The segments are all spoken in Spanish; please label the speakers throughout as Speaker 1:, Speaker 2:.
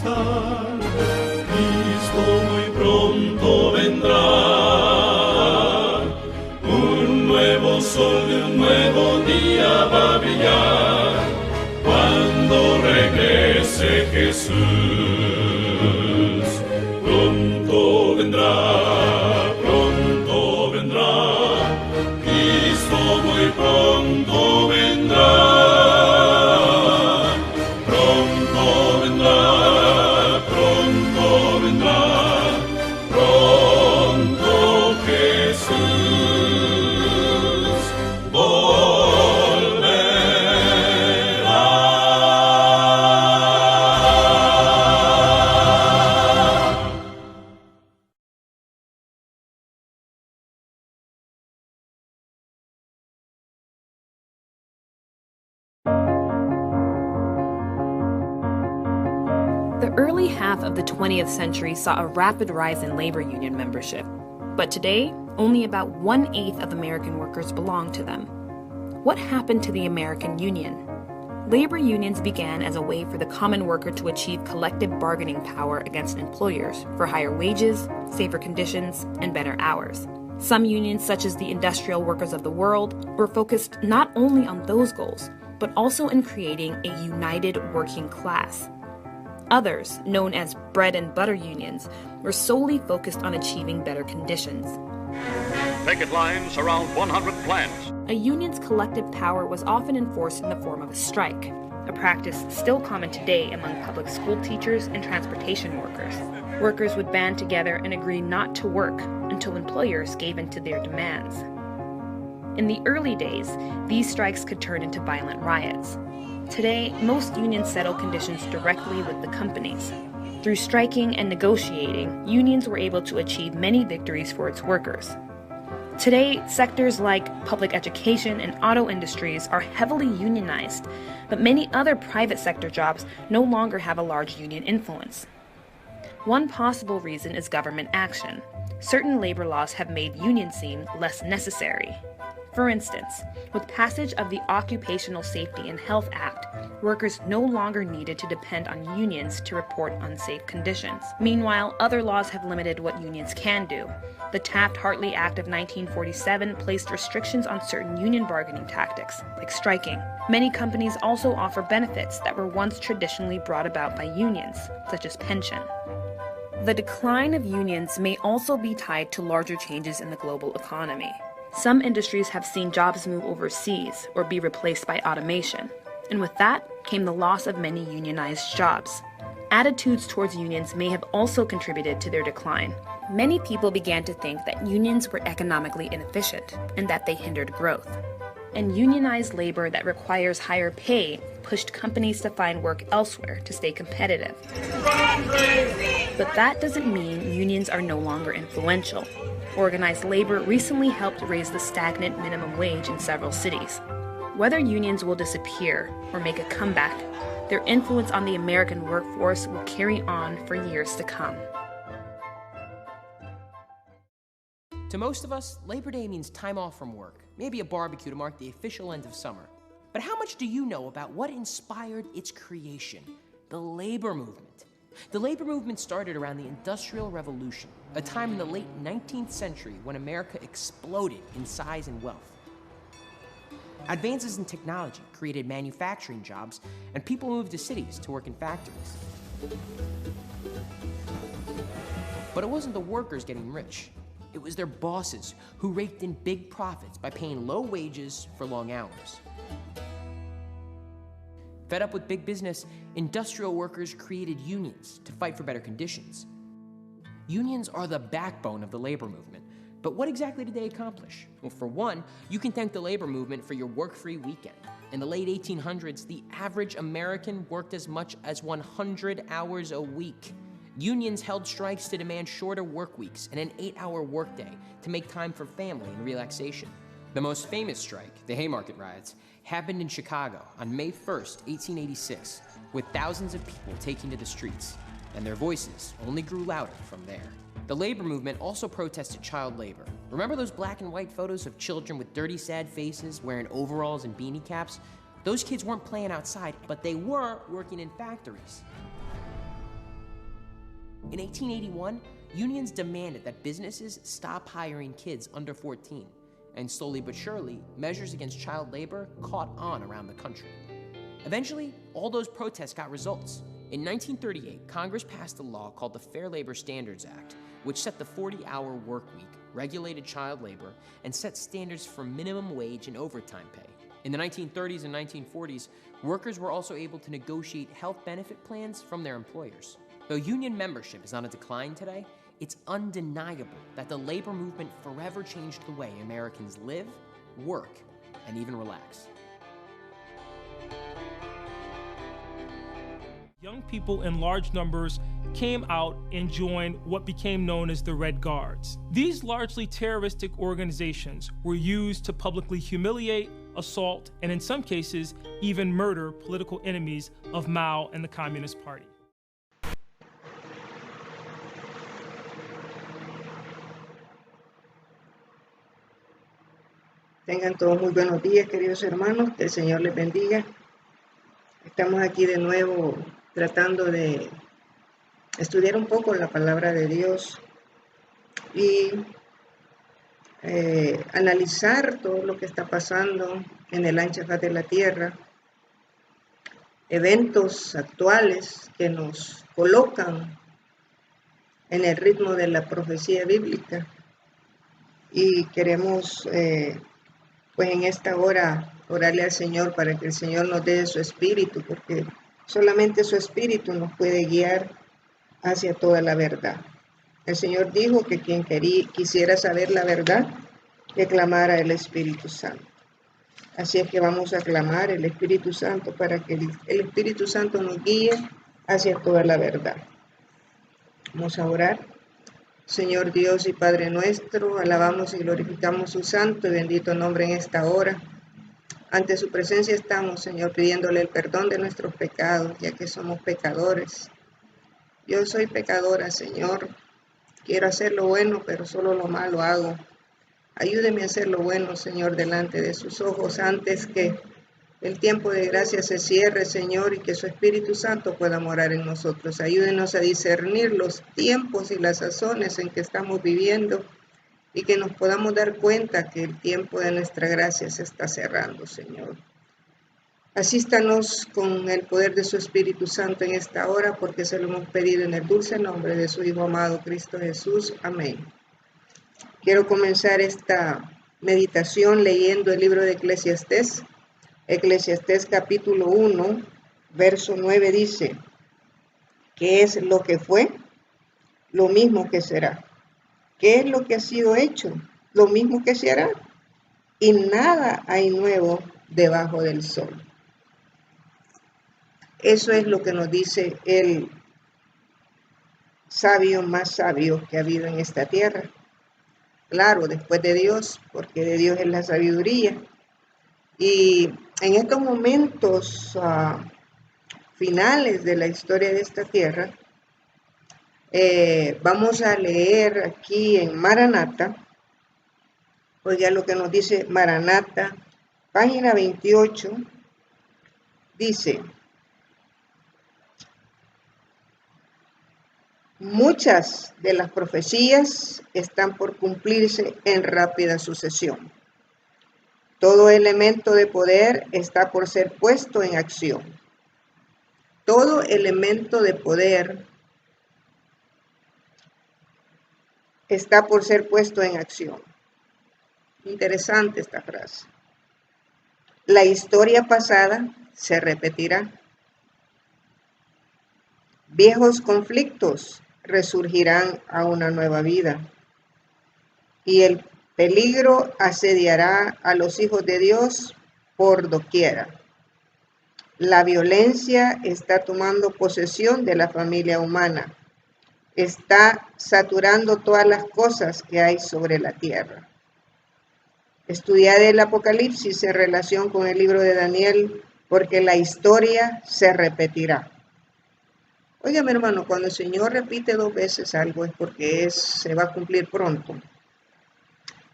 Speaker 1: estar. Cristo muy pronto vendrá. Un nuevo sol de un nuevo día va a brillar. Cuando regrese Jesús, pronto vendrá. Muy pronto vendrá, pronto vendrá, pronto vendrá, pronto Jesús volverá.
Speaker 2: The early half of the 20th century saw a rapid rise in labor union membership, but today, only about 1/8 of American workers belong to them. What happened to the American Union? Labor unions began as a way for the common worker to achieve collective bargaining power against employers for higher wages, safer conditions, and better hours. Some unions, such as the Industrial Workers of the World, were focused not only on those goals, but also in creating a united working class. Others, known as bread and butter unions, were solely focused on achieving better conditions.
Speaker 3: Picket lines around 100 plants.
Speaker 2: A union's collective power was often enforced in the form of a strike, a practice still common today among public school teachers and transportation workers. Workers would band together and agree not to work until employers gave in to their demands. In the early days, these strikes could turn into violent riots. Today, most unions settle conditions directly with the companies. Through striking and negotiating, unions were able to achieve many victories for its workers. Today, sectors like public education and auto industries are heavily unionized, but many other private sector jobs no longer have a large union influence. One possible reason is government action. Certain labor laws have made unions seem less necessary. For instance, with passage of the Occupational Safety and Health Act, workers no longer needed to depend on unions to report unsafe conditions. Meanwhile, other laws have limited what unions can do. The Taft-Hartley Act of 1947 placed restrictions on certain union bargaining tactics, like striking. Many companies also offer benefits that were once traditionally brought about by unions, such as pension. The decline of unions may also be tied to larger changes in the global economy. Some industries have seen jobs move overseas or be replaced by automation, and with that came the loss of many unionized jobs. Attitudes towards unions may have also contributed to their decline. Many people began to think that unions were economically inefficient and that they hindered growth. And unionized labor that requires higher pay pushed companies to find work elsewhere to stay competitive. But that doesn't mean unions are no longer influential. Organized labor recently helped raise the stagnant minimum wage in several cities. Whether unions will disappear or make a comeback, their influence on the American workforce will carry on for years to come.
Speaker 4: To most of us, Labor Day means time off from work, maybe a barbecue to mark the official end of summer. But how much do you know about what inspired its creation? The labor movement. The labor movement started around the Industrial Revolution, a time in the late 19th century when America exploded in size and wealth. Advances in technology created manufacturing jobs, and people moved to cities to work in factories. But it wasn't the workers getting rich. It was their bosses who raked in big profits by paying low wages for long hours. Fed up with big business, industrial workers created unions to fight for better conditions. Unions are the backbone of the labor movement, but what exactly did they accomplish? Well, for one, you can thank the labor movement for your work-free weekend. In the late 1800s, the average American worked as much as 100 hours a week. Unions held strikes to demand shorter work weeks and an 8-hour workday to make time for family and relaxation. The most famous strike, the Haymarket Riots, happened in Chicago on May 1st, 1886, with thousands of people taking to the streets, and their voices only grew louder from there. The labor movement also protested child labor. Remember those black and white photos of children with dirty, sad faces wearing overalls and beanie caps? Those kids weren't playing outside, but they were working in factories. In 1881, unions demanded that businesses stop hiring kids under 14, and slowly but surely, measures against child labor caught on around the country. Eventually, all those protests got results. In 1938, Congress passed a law called the Fair Labor Standards Act, which set the 40-hour work week, regulated child labor, and set standards for minimum wage and overtime pay. In the 1930s and 1940s, workers were also able to negotiate health benefit plans from their employers. Though union membership is on a decline today, it's undeniable that the labor movement forever changed the way Americans live, work, and even relax.
Speaker 5: Young people in large numbers came out and joined what became known as the Red Guards. These largely terroristic organizations were used to publicly humiliate, assault, and in some cases, even murder political enemies of Mao and the Communist Party.
Speaker 6: Tengan todos muy buenos días, queridos hermanos, que el Señor les bendiga. Estamos aquí de nuevo tratando de estudiar un poco la palabra de Dios y analizar todo lo que está pasando en el ancha faz de la tierra, eventos actuales que nos colocan en el ritmo de la profecía bíblica, y queremos pues en esta hora orarle al Señor para que el Señor nos dé su espíritu, porque solamente su espíritu nos puede guiar hacia toda la verdad. El Señor dijo que quien quisiera saber la verdad, que clamara el Espíritu Santo. Así es que vamos a clamar el Espíritu Santo para que el Espíritu Santo nos guíe hacia toda la verdad. Vamos a orar. Señor Dios y Padre nuestro, alabamos y glorificamos su santo y bendito nombre en esta hora. Ante su presencia estamos, Señor, pidiéndole el perdón de nuestros pecados, ya que somos pecadores. Yo soy pecadora, Señor. Quiero hacer lo bueno, pero solo lo malo hago. Ayúdeme a hacer lo bueno, Señor, delante de sus ojos, antes que el tiempo de gracia se cierre, Señor, y que su Espíritu Santo pueda morar en nosotros. Ayúdenos a discernir los tiempos y las sazones en que estamos viviendo, y que nos podamos dar cuenta que el tiempo de nuestra gracia se está cerrando, Señor. Asístanos con el poder de su Espíritu Santo en esta hora, porque se lo hemos pedido en el dulce nombre de su Hijo amado, Cristo Jesús. Amén. Quiero comenzar esta meditación leyendo el libro de Eclesiastés. Eclesiastés capítulo 1, verso 9 dice: ¿qué es lo que fue? Lo mismo que será. ¿Qué es lo que ha sido hecho? Lo mismo que se hará. Y nada hay nuevo debajo del sol. Eso es lo que nos dice el sabio más sabio que ha habido en esta tierra. Claro, después de Dios, porque de Dios es la sabiduría. Y en estos momentos finales de la historia de esta tierra, vamos a leer aquí en Maranata. Oiga lo que nos dice Maranata, página 28, dice: muchas de las profecías están por cumplirse en rápida sucesión. Todo elemento de poder está por ser puesto en acción. Todo elemento de poder está por ser puesto en acción. Interesante esta frase. La historia pasada se repetirá. Viejos conflictos resurgirán a una nueva vida. Y el peligro asediará a los hijos de Dios por doquiera. La violencia está tomando posesión de la familia humana. Está saturando todas las cosas que hay sobre la tierra. Estudiad el Apocalipsis en relación con el libro de Daniel, porque la historia se repetirá. Oiga, mi hermano, cuando el Señor repite 2 veces algo es porque se va a cumplir pronto.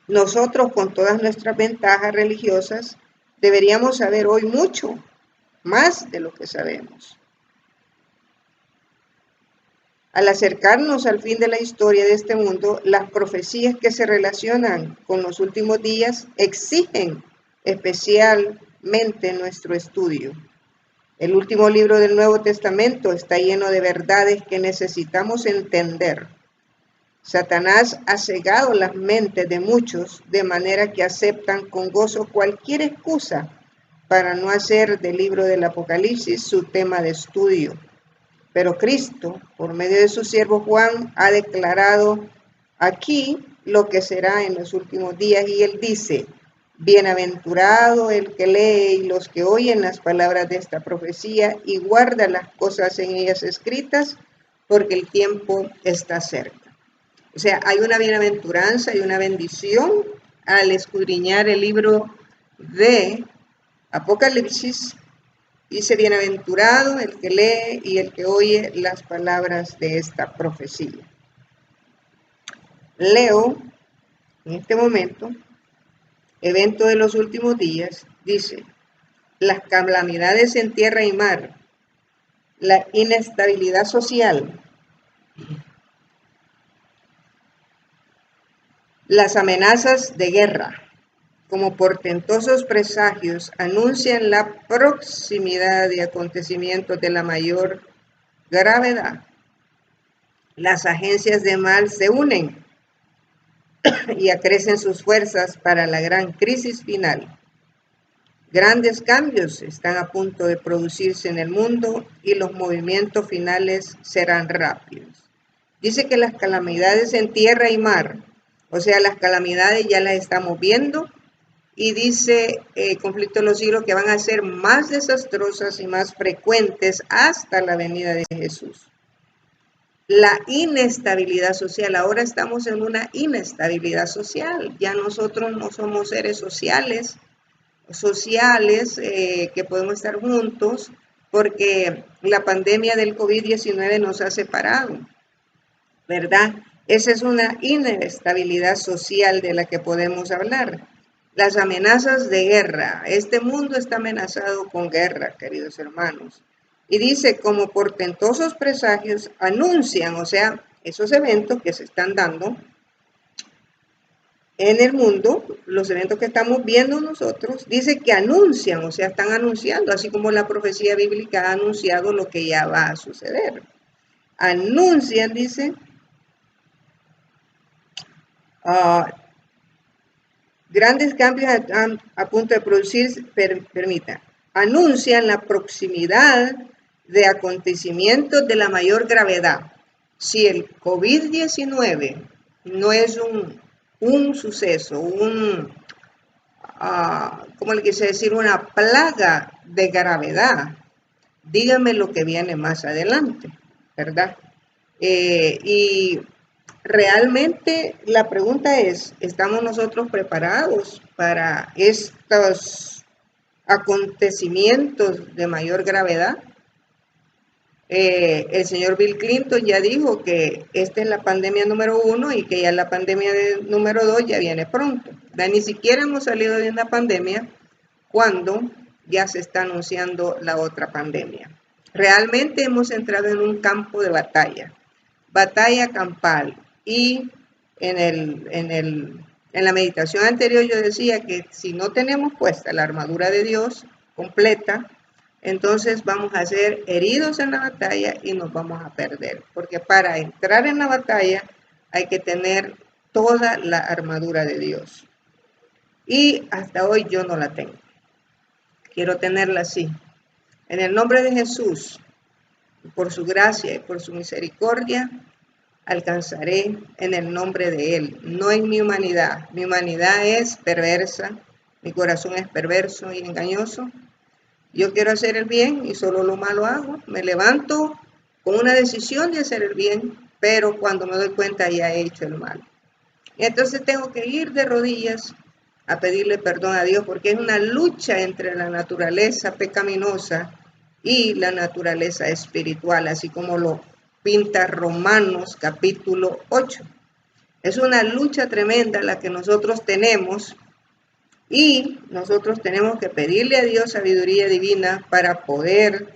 Speaker 6: Nosotros, con todas nuestras ventajas religiosas, deberíamos saber hoy mucho más de lo que sabemos. Al acercarnos al fin de la historia de este mundo, las profecías que se relacionan con los últimos días exigen especialmente nuestro estudio. El último libro del Nuevo Testamento está lleno de verdades que necesitamos entender. Satanás ha cegado las mentes de muchos de manera que aceptan con gozo cualquier excusa para no hacer del libro del Apocalipsis su tema de estudio. Pero Cristo, por medio de su siervo Juan, ha declarado aquí lo que será en los últimos días, y él dice: bienaventurado el que lee y los que oyen las palabras de esta profecía y guarda las cosas en ellas escritas, porque el tiempo está cerca. O sea, hay una bienaventuranza y una bendición al escudriñar el libro de Apocalipsis. Dice: bienaventurado el que lee y el que oye las palabras de esta profecía. Leo en este momento, evento de los últimos días, dice: las calamidades en tierra y mar, la inestabilidad social, las amenazas de guerra, como portentosos presagios, anuncian la proximidad de acontecimientos de la mayor gravedad. Las agencias de mal se unen y acrecen sus fuerzas para la gran crisis final. Grandes cambios están a punto de producirse en el mundo y los movimientos finales serán rápidos. Dice que las calamidades en tierra y mar, o sea, las calamidades ya las estamos viendo, y dice Conflicto de los Siglos que van a ser más desastrosas y más frecuentes hasta la venida de Jesús. La inestabilidad social, ahora estamos en una inestabilidad social, ya nosotros no somos seres sociales que podemos estar juntos, porque la pandemia del COVID-19 nos ha separado, ¿verdad? Esa es una inestabilidad social de la que podemos hablar. Las amenazas de guerra. Este mundo está amenazado con guerra, queridos hermanos. Y dice, como portentosos presagios anuncian, o sea, esos eventos que se están dando en el mundo, los eventos que estamos viendo nosotros, dice que anuncian, o sea, están anunciando, así como la profecía bíblica ha anunciado lo que ya va a suceder. Anuncian, dice, grandes cambios a punto de producirse, anuncian la proximidad de acontecimientos de la mayor gravedad. Si el COVID-19 no es un suceso, ¿cómo le quise decir? Una plaga de gravedad, dígame lo que viene más adelante, ¿verdad? Y realmente la pregunta es, ¿estamos nosotros preparados para estos acontecimientos de mayor gravedad? El señor Bill Clinton ya dijo que esta es la pandemia número 1 y que ya la pandemia número 2 ya viene pronto. Ni siquiera hemos salido de una pandemia cuando ya se está anunciando la otra pandemia. Realmente hemos entrado en un campo de batalla campal. Y en la meditación anterior yo decía que si no tenemos puesta la armadura de Dios completa, entonces vamos a ser heridos en la batalla y nos vamos a perder. Porque para entrar en la batalla hay que tener toda la armadura de Dios. Y hasta hoy yo no la tengo. Quiero tenerla así. En el nombre de Jesús, por su gracia y por su misericordia, alcanzaré en el nombre de Él, no en mi humanidad. Mi humanidad es perversa, mi corazón es perverso y engañoso. Yo quiero hacer el bien y solo lo malo hago. Me levanto con una decisión de hacer el bien, pero cuando me doy cuenta ya he hecho el mal. Y entonces tengo que ir de rodillas a pedirle perdón a Dios, porque es una lucha entre la naturaleza pecaminosa y la naturaleza espiritual, así como lo pinta Romanos capítulo 8. Es una lucha tremenda la que nosotros tenemos, y nosotros tenemos que pedirle a Dios sabiduría divina para poder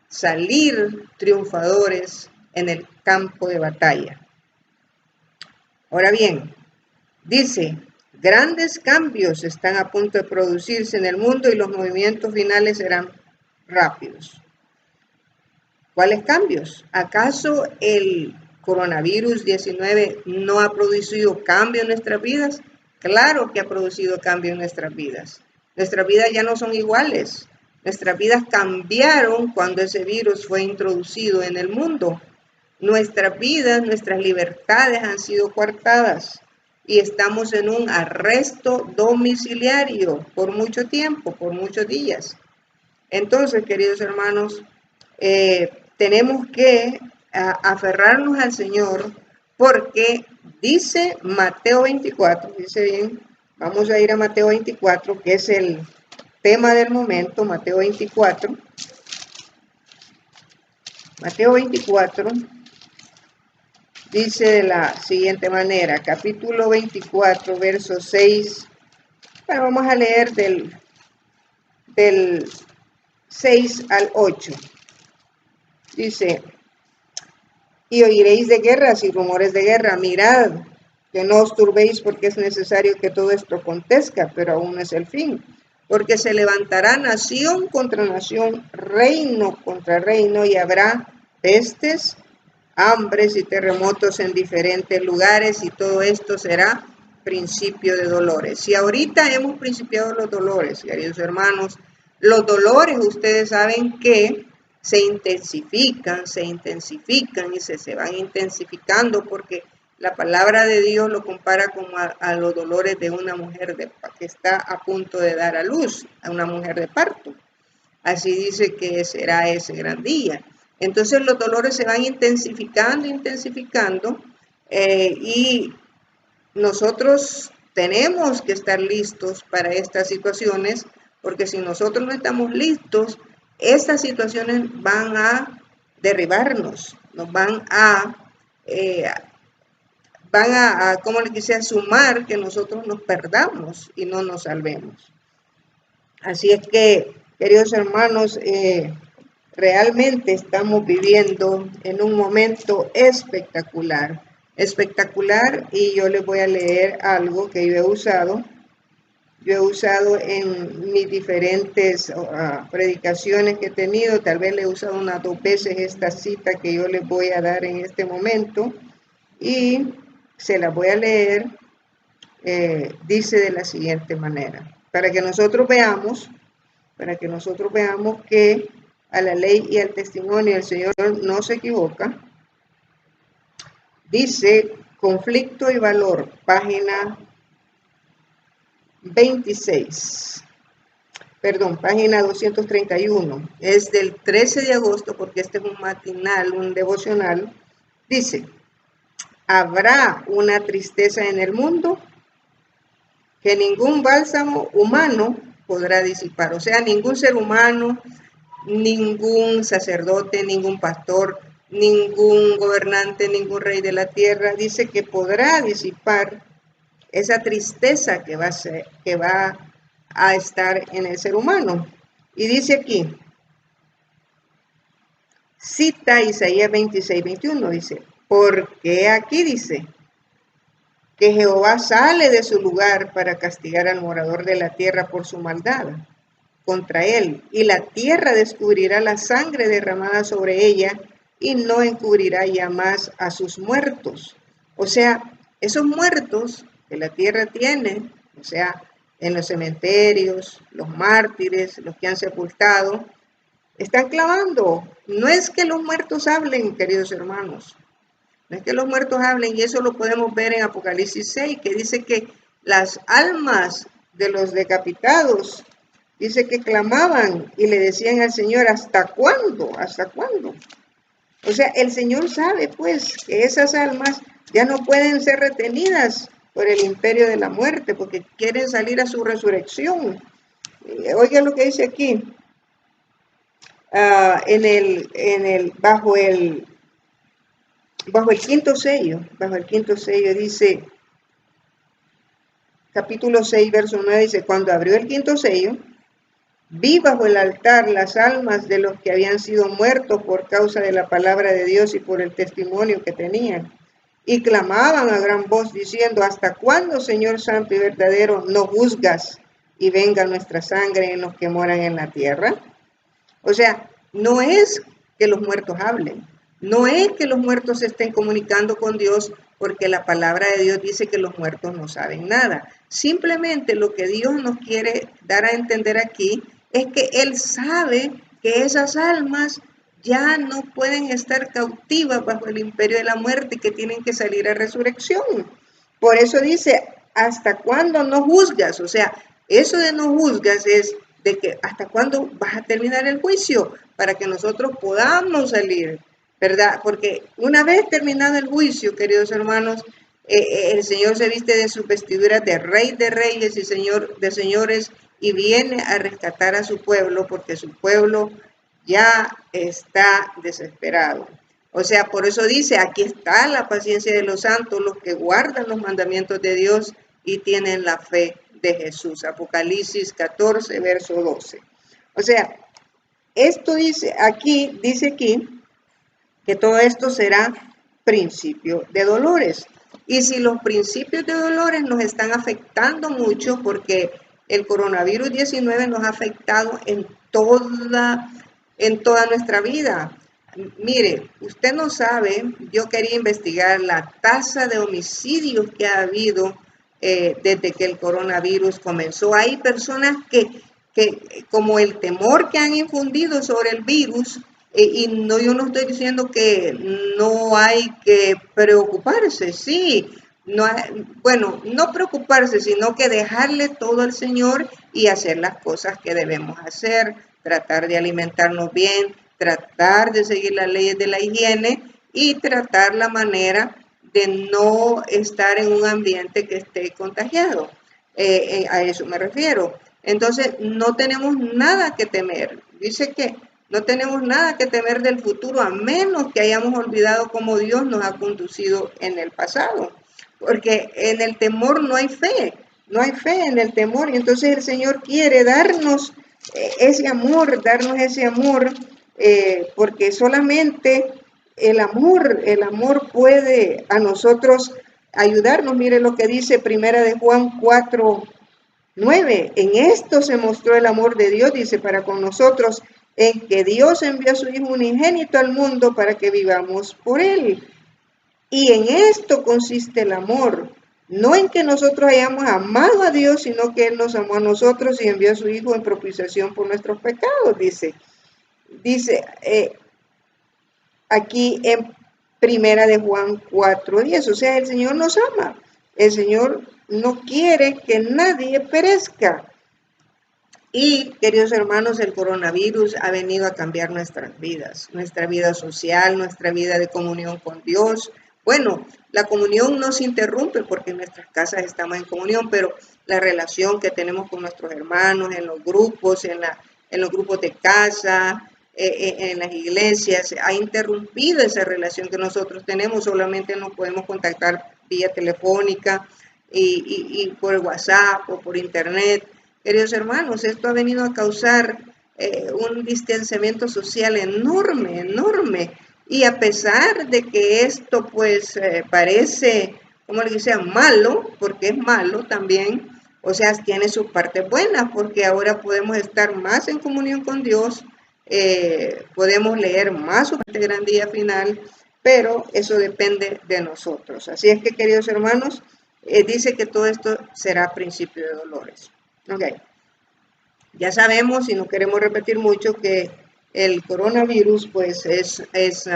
Speaker 6: salir triunfadores en el campo de batalla. Ahora bien, dice, grandes cambios están a punto de producirse en el mundo y los movimientos finales serán rápidos. ¿Cuáles cambios? ¿Acaso el coronavirus 19 no ha producido cambio en nuestras vidas? Claro que ha producido cambio en nuestras vidas. Nuestras vidas ya no son iguales. Nuestras vidas cambiaron cuando ese virus fue introducido en el mundo. Nuestras vidas, nuestras libertades han sido coartadas y estamos en un arresto domiciliario por mucho tiempo, por muchos días. Entonces, queridos hermanos, tenemos que aferrarnos al Señor porque dice Mateo 24, dice bien, vamos a ir a Mateo 24, que es el tema del momento, Mateo 24. Mateo 24 dice de la siguiente manera, capítulo 24, verso 6. Bueno, vamos a leer del 6 al 8. Dice, y oiréis de guerras y rumores de guerra, mirad, que no os turbéis porque es necesario que todo esto acontezca, pero aún no es el fin. Porque se levantará nación contra nación, reino contra reino, y habrá pestes, hambres y terremotos en diferentes lugares, y todo esto será principio de dolores. Si ahorita hemos principiado los dolores, queridos hermanos, los dolores ustedes saben que se intensifican y se van intensificando porque la palabra de Dios lo compara como a los dolores de una mujer que está a punto de dar a luz, a una mujer de parto. Así dice que será ese gran día. Entonces los dolores se van intensificando, y nosotros tenemos que estar listos para estas situaciones, porque si nosotros no estamos listos, estas situaciones van a derribarnos, nos van a como le quise, sumar que nosotros nos perdamos y no nos salvemos. Así es que, queridos hermanos, realmente estamos viviendo en un momento espectacular, y yo les voy a leer algo que yo he usado en mis diferentes predicaciones que he tenido. Tal vez le he usado unas 2 veces esta cita que yo les voy a dar en este momento, y se la voy a leer. Dice de la siguiente manera, para que nosotros veamos que a la ley y al testimonio el Señor no se equivoca. Dice Conflicto y Valor, página 231, es del 13 de agosto, porque este es un matinal, un devocional. Dice, habrá una tristeza en el mundo que ningún bálsamo humano podrá disipar. O sea, ningún ser humano, ningún sacerdote, ningún pastor, ningún gobernante, ningún rey de la tierra, dice que podrá disipar esa tristeza que va a estar en el ser humano. Y dice aquí, cita Isaías 26:21, dice, porque aquí dice que Jehová sale de su lugar para castigar al morador de la tierra por su maldad contra él, y la tierra descubrirá la sangre derramada sobre ella y no encubrirá ya más a sus muertos. O sea, esos muertos que la tierra tiene, o sea, en los cementerios, los mártires, los que han sepultado, están clamando. No es que los muertos hablen, queridos hermanos, no es que los muertos hablen, y eso lo podemos ver en Apocalipsis 6, que dice que las almas de los decapitados, dice que clamaban y le decían al Señor, ¿hasta cuándo? ¿Hasta cuándo? O sea, el Señor sabe pues que esas almas ya no pueden ser retenidas por el imperio de la muerte, porque quieren salir a su resurrección. Oigan lo que dice aquí, bajo el quinto sello, dice, capítulo 6, verso 9, dice, cuando abrió el quinto sello, Vi bajo el altar las almas de los que habían sido muertos por causa de la palabra de Dios y por el testimonio que tenían. Y clamaban a gran voz diciendo, ¿hasta cuándo, Señor Santo y verdadero, no juzgas y venga nuestra sangre en los que moran en la tierra? O sea, no es que los muertos hablen, no es que los muertos se estén comunicando con Dios, porque la palabra de Dios dice que los muertos no saben nada. Simplemente lo que Dios nos quiere dar a entender aquí es que Él sabe que esas almas ya no pueden estar cautivas bajo el imperio de la muerte y que tienen que salir a resurrección. Por eso dice, ¿hasta cuándo no juzgas? O sea, eso de no juzgas es de que hasta cuándo vas a terminar el juicio para que nosotros podamos salir, ¿verdad? Porque una vez terminado el juicio, queridos hermanos, el Señor se viste de sus vestiduras de Rey de Reyes y Señor de Señores y viene a rescatar a su pueblo porque su pueblo ya está desesperado. O sea, por eso dice, aquí está la paciencia de los santos, los que guardan los mandamientos de Dios y tienen la fe de Jesús. Apocalipsis 14, verso 12. O sea, esto dice aquí que todo esto será principio de dolores. Y si los principios de dolores nos están afectando mucho, porque el coronavirus 19 nos ha afectado en toda nuestra vida. Mire, usted no sabe, yo quería investigar la tasa de homicidios que ha habido desde que el coronavirus comenzó. Hay personas que como el temor que han infundido sobre el virus, y no, yo no estoy diciendo que no hay que preocuparse, sí, no, bueno, no preocuparse, sino que dejarle todo al Señor y hacer las cosas que debemos hacer, tratar de alimentarnos bien, tratar de seguir las leyes de la higiene y tratar la manera de no estar en un ambiente que esté contagiado. A eso me refiero. Entonces, no tenemos nada que temer. Dice que no tenemos nada que temer del futuro, a menos que hayamos olvidado cómo Dios nos ha conducido en el pasado. Porque en el temor no hay fe en el temor. Y entonces el Señor quiere darnos ese amor, porque solamente el amor puede a nosotros ayudarnos. Mire lo que dice Primera de Juan 4:9. En esto se mostró el amor de Dios, dice, para con nosotros, en que Dios envió a su Hijo unigénito al mundo para que vivamos por Él. Y en esto consiste el amor, no en que nosotros hayamos amado a Dios, sino que Él nos amó a nosotros y envió a su Hijo en propiciación por nuestros pecados, dice aquí en Primera de Juan 4:10. O sea, el Señor nos ama. El Señor no quiere que nadie perezca. Y, queridos hermanos, el coronavirus ha venido a cambiar nuestras vidas, nuestra vida social, nuestra vida de comunión con Dios. Bueno, la comunión no se interrumpe porque en nuestras casas estamos en comunión, pero la relación que tenemos con nuestros hermanos en los grupos, en los grupos de casa, en las iglesias, ha interrumpido esa relación que nosotros tenemos. Solamente nos podemos contactar vía telefónica y por WhatsApp o por internet. Queridos hermanos, esto ha venido a causar un distanciamiento social enorme, enorme. Y a pesar de que esto pues parece, como le dice, malo, porque es malo también, o sea, tiene sus partes buenas, porque ahora podemos estar más en comunión con Dios, podemos leer más su parte grandía final, pero eso depende de nosotros. Así es que, queridos hermanos, dice que todo esto será principio de dolores. Ok, ya sabemos, y no queremos repetir mucho, que el coronavirus pues es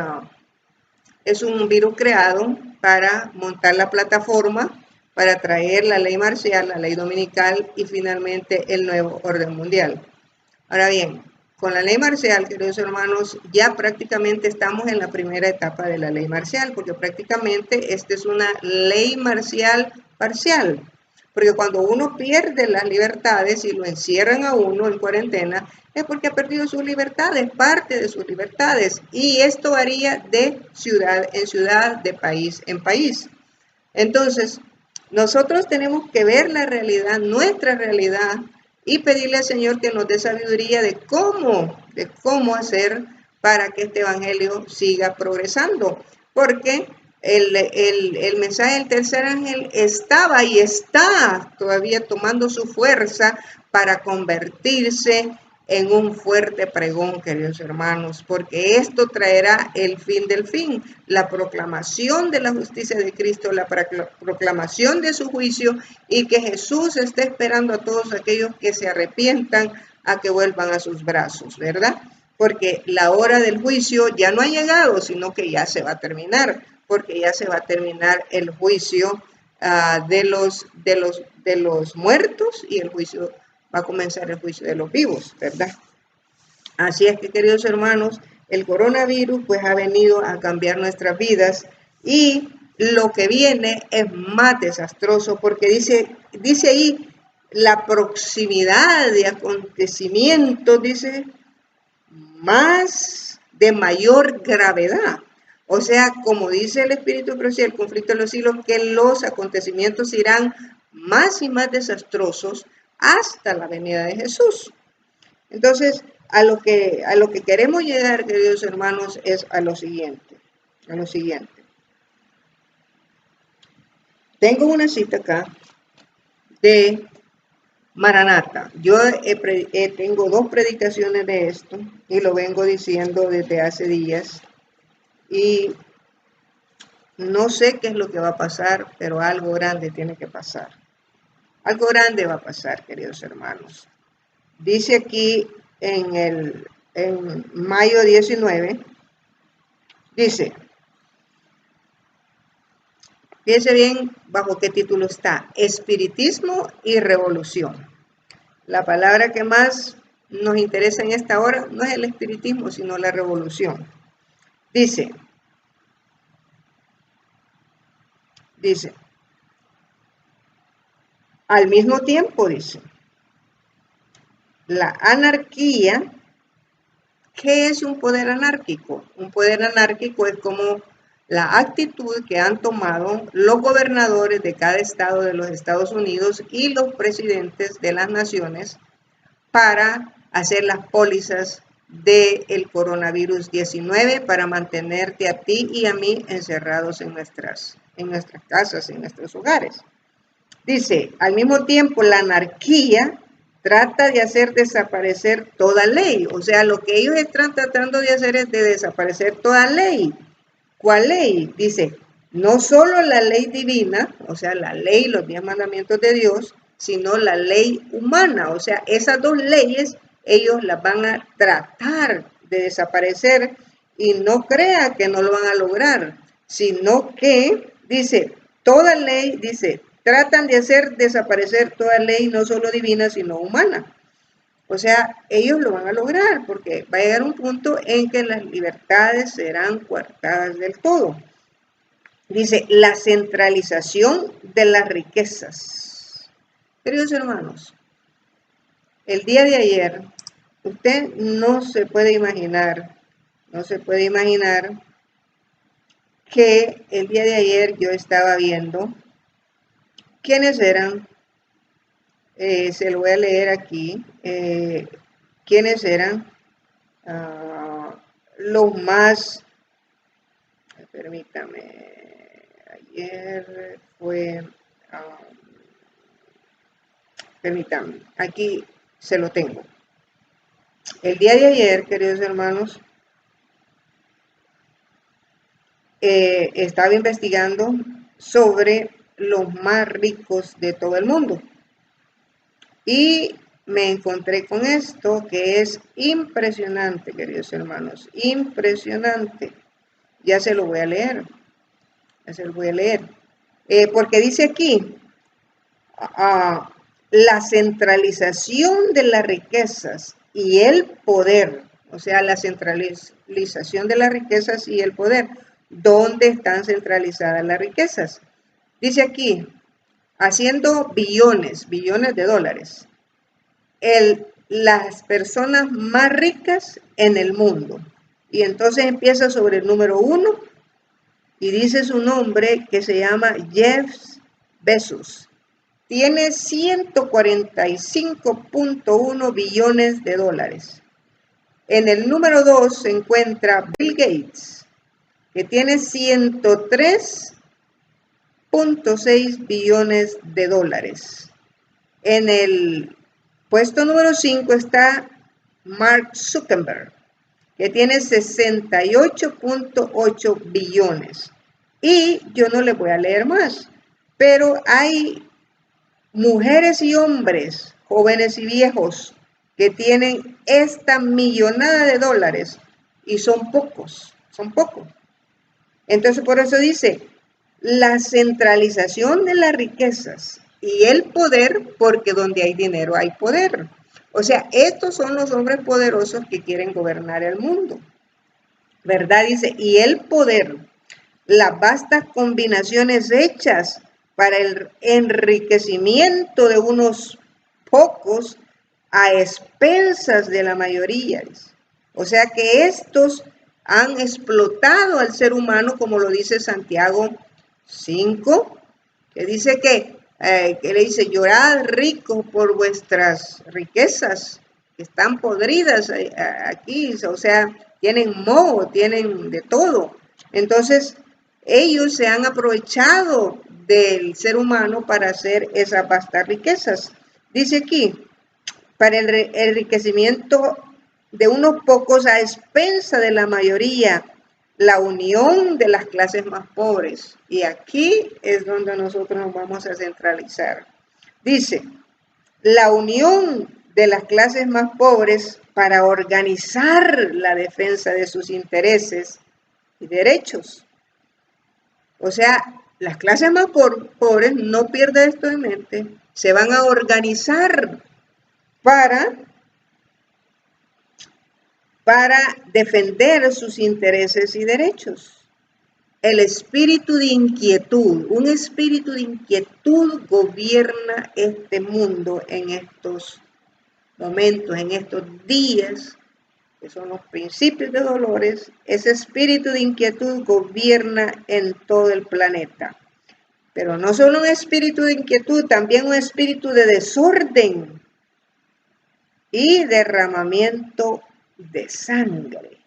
Speaker 6: un virus creado para montar la plataforma, para traer la ley marcial, la ley dominical y finalmente el nuevo orden mundial. Ahora bien, con la ley marcial, queridos hermanos, ya prácticamente estamos en la primera etapa de la ley marcial, porque prácticamente esta es una ley marcial parcial. Porque cuando uno pierde las libertades y lo encierran a uno en cuarentena, es porque ha perdido sus libertades, parte de sus libertades. Y esto varía de ciudad en ciudad, de país en país. Entonces, nosotros tenemos que ver la realidad, nuestra realidad, y pedirle al Señor que nos dé sabiduría de cómo hacer para que este evangelio siga progresando. Porque el mensaje del tercer ángel estaba y está todavía tomando su fuerza para convertirse en un fuerte pregón, queridos hermanos, porque esto traerá el fin del fin, la proclamación de la justicia de Cristo, la proclamación de su juicio, y que Jesús está esperando a todos aquellos que se arrepientan a que vuelvan a sus brazos, ¿verdad? Porque la hora del juicio ya no ha llegado, sino que ya se va a terminar, porque ya se va a terminar el juicio de los muertos, y el juicio va a comenzar el juicio de los vivos, ¿verdad? Así es que, queridos hermanos, el coronavirus pues ha venido a cambiar nuestras vidas, y lo que viene es más desastroso, porque dice ahí la proximidad de acontecimientos, dice, más de mayor gravedad. O sea, como dice el Espíritu de Profecía, el conflicto de los siglos, que los acontecimientos irán más y más desastrosos hasta la venida de Jesús. Entonces, a lo que queremos llegar, queridos hermanos, es a lo siguiente. Tengo una cita acá de Maranatha. Yo tengo 2 predicaciones de esto y lo vengo diciendo desde hace días, y no sé qué es lo que va a pasar, pero algo grande tiene que pasar. Algo grande va a pasar, queridos hermanos. Dice aquí en mayo 19, dice, fíjense bien bajo qué título está: Espiritismo y Revolución. La palabra que más nos interesa en esta hora no es el espiritismo, sino la revolución. Dice, al mismo tiempo, dice, la anarquía. ¿Qué es un poder anárquico? Un poder anárquico es como la actitud que han tomado los gobernadores de cada estado de los Estados Unidos y los presidentes de las naciones para hacer las pólizas del coronavirus 19, para mantenerte a ti y a mí encerrados en nuestras casas, en nuestros hogares. Dice, al mismo tiempo, la anarquía trata de hacer desaparecer toda ley. O sea, lo que ellos están tratando de hacer es de desaparecer toda ley. ¿Cuál ley? Dice, no solo la ley divina, o sea, la ley, los 10 mandamientos de Dios, sino la ley humana. O sea, esas 2 leyes ellos las van a tratar de desaparecer, y no crea que no lo van a lograr, sino que, dice, toda ley, dice, tratan de hacer desaparecer toda ley, no solo divina, sino humana. O sea, ellos lo van a lograr, porque va a llegar un punto en que las libertades serán coartadas del todo. Dice, la centralización de las riquezas. Queridos hermanos, el día de ayer, usted no se puede imaginar que el día de ayer yo estaba viendo quiénes eran, se lo voy a leer aquí, quiénes eran los más, permítame, ayer fue, permítame, aquí se lo tengo. El día de ayer, queridos hermanos, estaba investigando sobre los más ricos de todo el mundo, y me encontré con esto que es impresionante, queridos hermanos, impresionante. Ya se lo voy a leer, porque dice aquí, la centralización de las riquezas y el poder, o sea, la centralización de las riquezas y el poder. ¿Dónde están centralizadas las riquezas? Dice aquí, haciendo billones de dólares, las personas más ricas en el mundo. Y entonces empieza sobre el número 1 y dice su nombre, que se llama Jeff Bezos. tiene 145.1 billones de dólares. En el número 2 se encuentra Bill Gates, que tiene 103.6 billones de dólares. En el puesto número 5 está Mark Zuckerberg, que tiene 68.8 billones. Y yo no les voy a leer más, pero hay mujeres y hombres, jóvenes y viejos, que tienen esta millonada de dólares y son pocos. Entonces por eso dice, la centralización de las riquezas y el poder, porque donde hay dinero hay poder. O sea, estos son los hombres poderosos que quieren gobernar el mundo, ¿verdad? Dice, y el poder, las vastas combinaciones hechas para el enriquecimiento de unos pocos a expensas de la mayoría. O sea que estos han explotado al ser humano, como lo dice Santiago 5, que dice que le dice, llorad ricos por vuestras riquezas, que están podridas aquí, o sea, tienen moho, tienen de todo. Entonces, ellos se han aprovechado del ser humano para hacer esas vastas riquezas. Dice aquí, para el enriquecimiento de unos pocos a expensa de la mayoría, la unión de las clases más pobres. Y aquí es donde nosotros nos vamos a centralizar. Dice, la unión de las clases más pobres para organizar la defensa de sus intereses y derechos. O sea, las clases más pobres, no pierda esto en mente, se van a organizar para defender sus intereses y derechos. El espíritu de inquietud, un espíritu de inquietud gobierna este mundo en estos momentos, en estos días, que son los principios de dolores. Ese espíritu de inquietud gobierna en todo el planeta. Pero no solo un espíritu de inquietud, también un espíritu de desorden y derramamiento de sangre.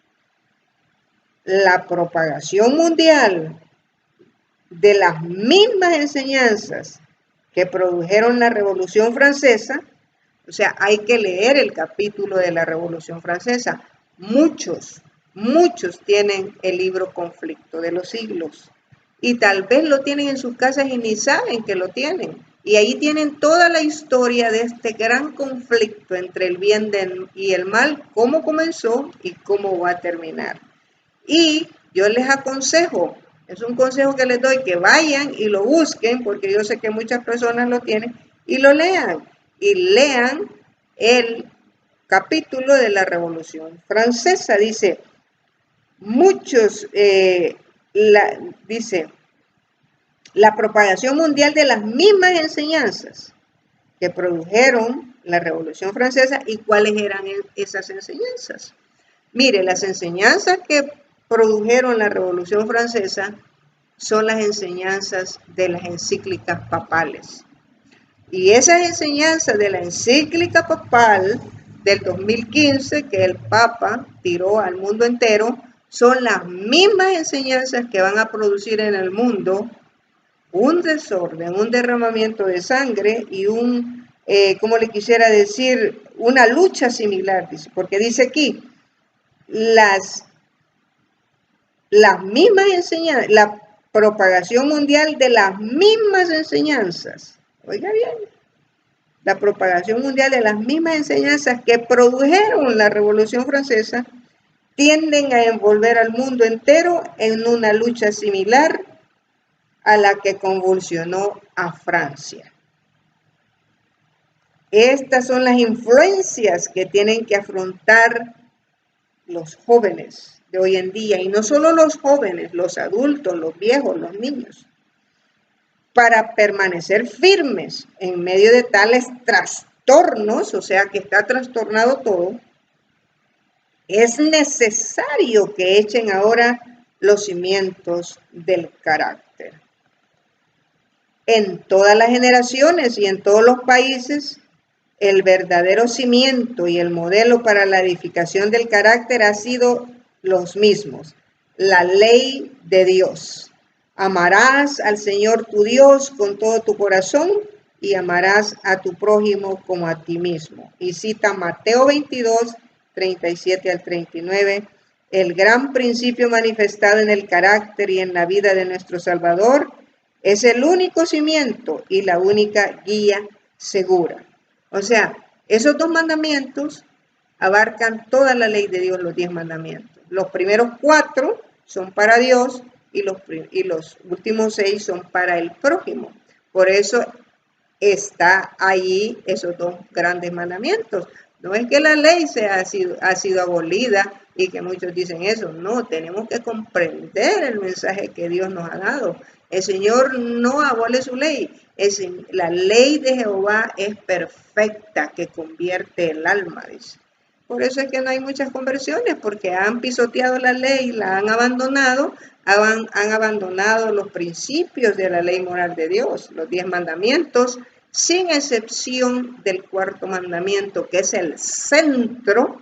Speaker 6: La propagación mundial de las mismas enseñanzas que produjeron la Revolución Francesa, o sea, hay que leer el capítulo de la Revolución Francesa. Muchos tienen el libro Conflicto de los Siglos y tal vez lo tienen en sus casas y ni saben que lo tienen. Y ahí tienen toda la historia de este gran conflicto entre el bien y el mal, cómo comenzó y cómo va a terminar. Y yo les aconsejo, es un consejo que les doy, que vayan y lo busquen, porque yo sé que muchas personas lo tienen, y lo lean. Y lean el capítulo de la Revolución Francesa. Dice, dice, la propagación mundial de las mismas enseñanzas que produjeron la Revolución Francesa. ¿Y cuáles eran esas enseñanzas? Mire, las enseñanzas que produjeron la Revolución Francesa son las enseñanzas de las encíclicas papales. Y esas enseñanzas de la encíclica papal del 2015, que el Papa tiró al mundo entero, son las mismas enseñanzas que van a producir en el mundo un desorden, un derramamiento de sangre y como le quisiera decir, una lucha similar, dice, porque dice aquí, las mismas enseñanzas, la propagación mundial de las mismas enseñanzas, oiga bien, la propagación mundial de las mismas enseñanzas que produjeron la Revolución Francesa tienden a envolver al mundo entero en una lucha similar a la que convulsionó a Francia. Estas son las influencias que tienen que afrontar los jóvenes de hoy en día, y no solo los jóvenes, los adultos, los viejos, los niños, para permanecer firmes en medio de tales trastornos, o sea que está trastornado todo. Es necesario que echen ahora los cimientos del carácter. En todas las generaciones y en todos los países, el verdadero cimiento y el modelo para la edificación del carácter ha sido los mismos, la ley de Dios. Amarás al Señor tu Dios con todo tu corazón y amarás a tu prójimo como a ti mismo. Y cita Mateo 22, 37 al 39, el gran principio manifestado en el carácter y en la vida de nuestro Salvador es el único cimiento y la única guía segura. O sea, esos 2 mandamientos abarcan toda la ley de Dios, los 10 mandamientos. Los primeros 4 son para Dios y los últimos 6 son para el prójimo. Por eso está ahí esos 2 grandes mandamientos. No es que la ley ha sido abolida y que muchos dicen eso. No, tenemos que comprender el mensaje que Dios nos ha dado. El Señor no abole su ley. La ley de Jehová es perfecta, que convierte el alma, dice. Por eso es que no hay muchas conversiones, porque han pisoteado la ley, la han abandonado, han abandonado los principios de la ley moral de Dios, los 10 mandamientos, sin excepción del 4º mandamiento, que es el centro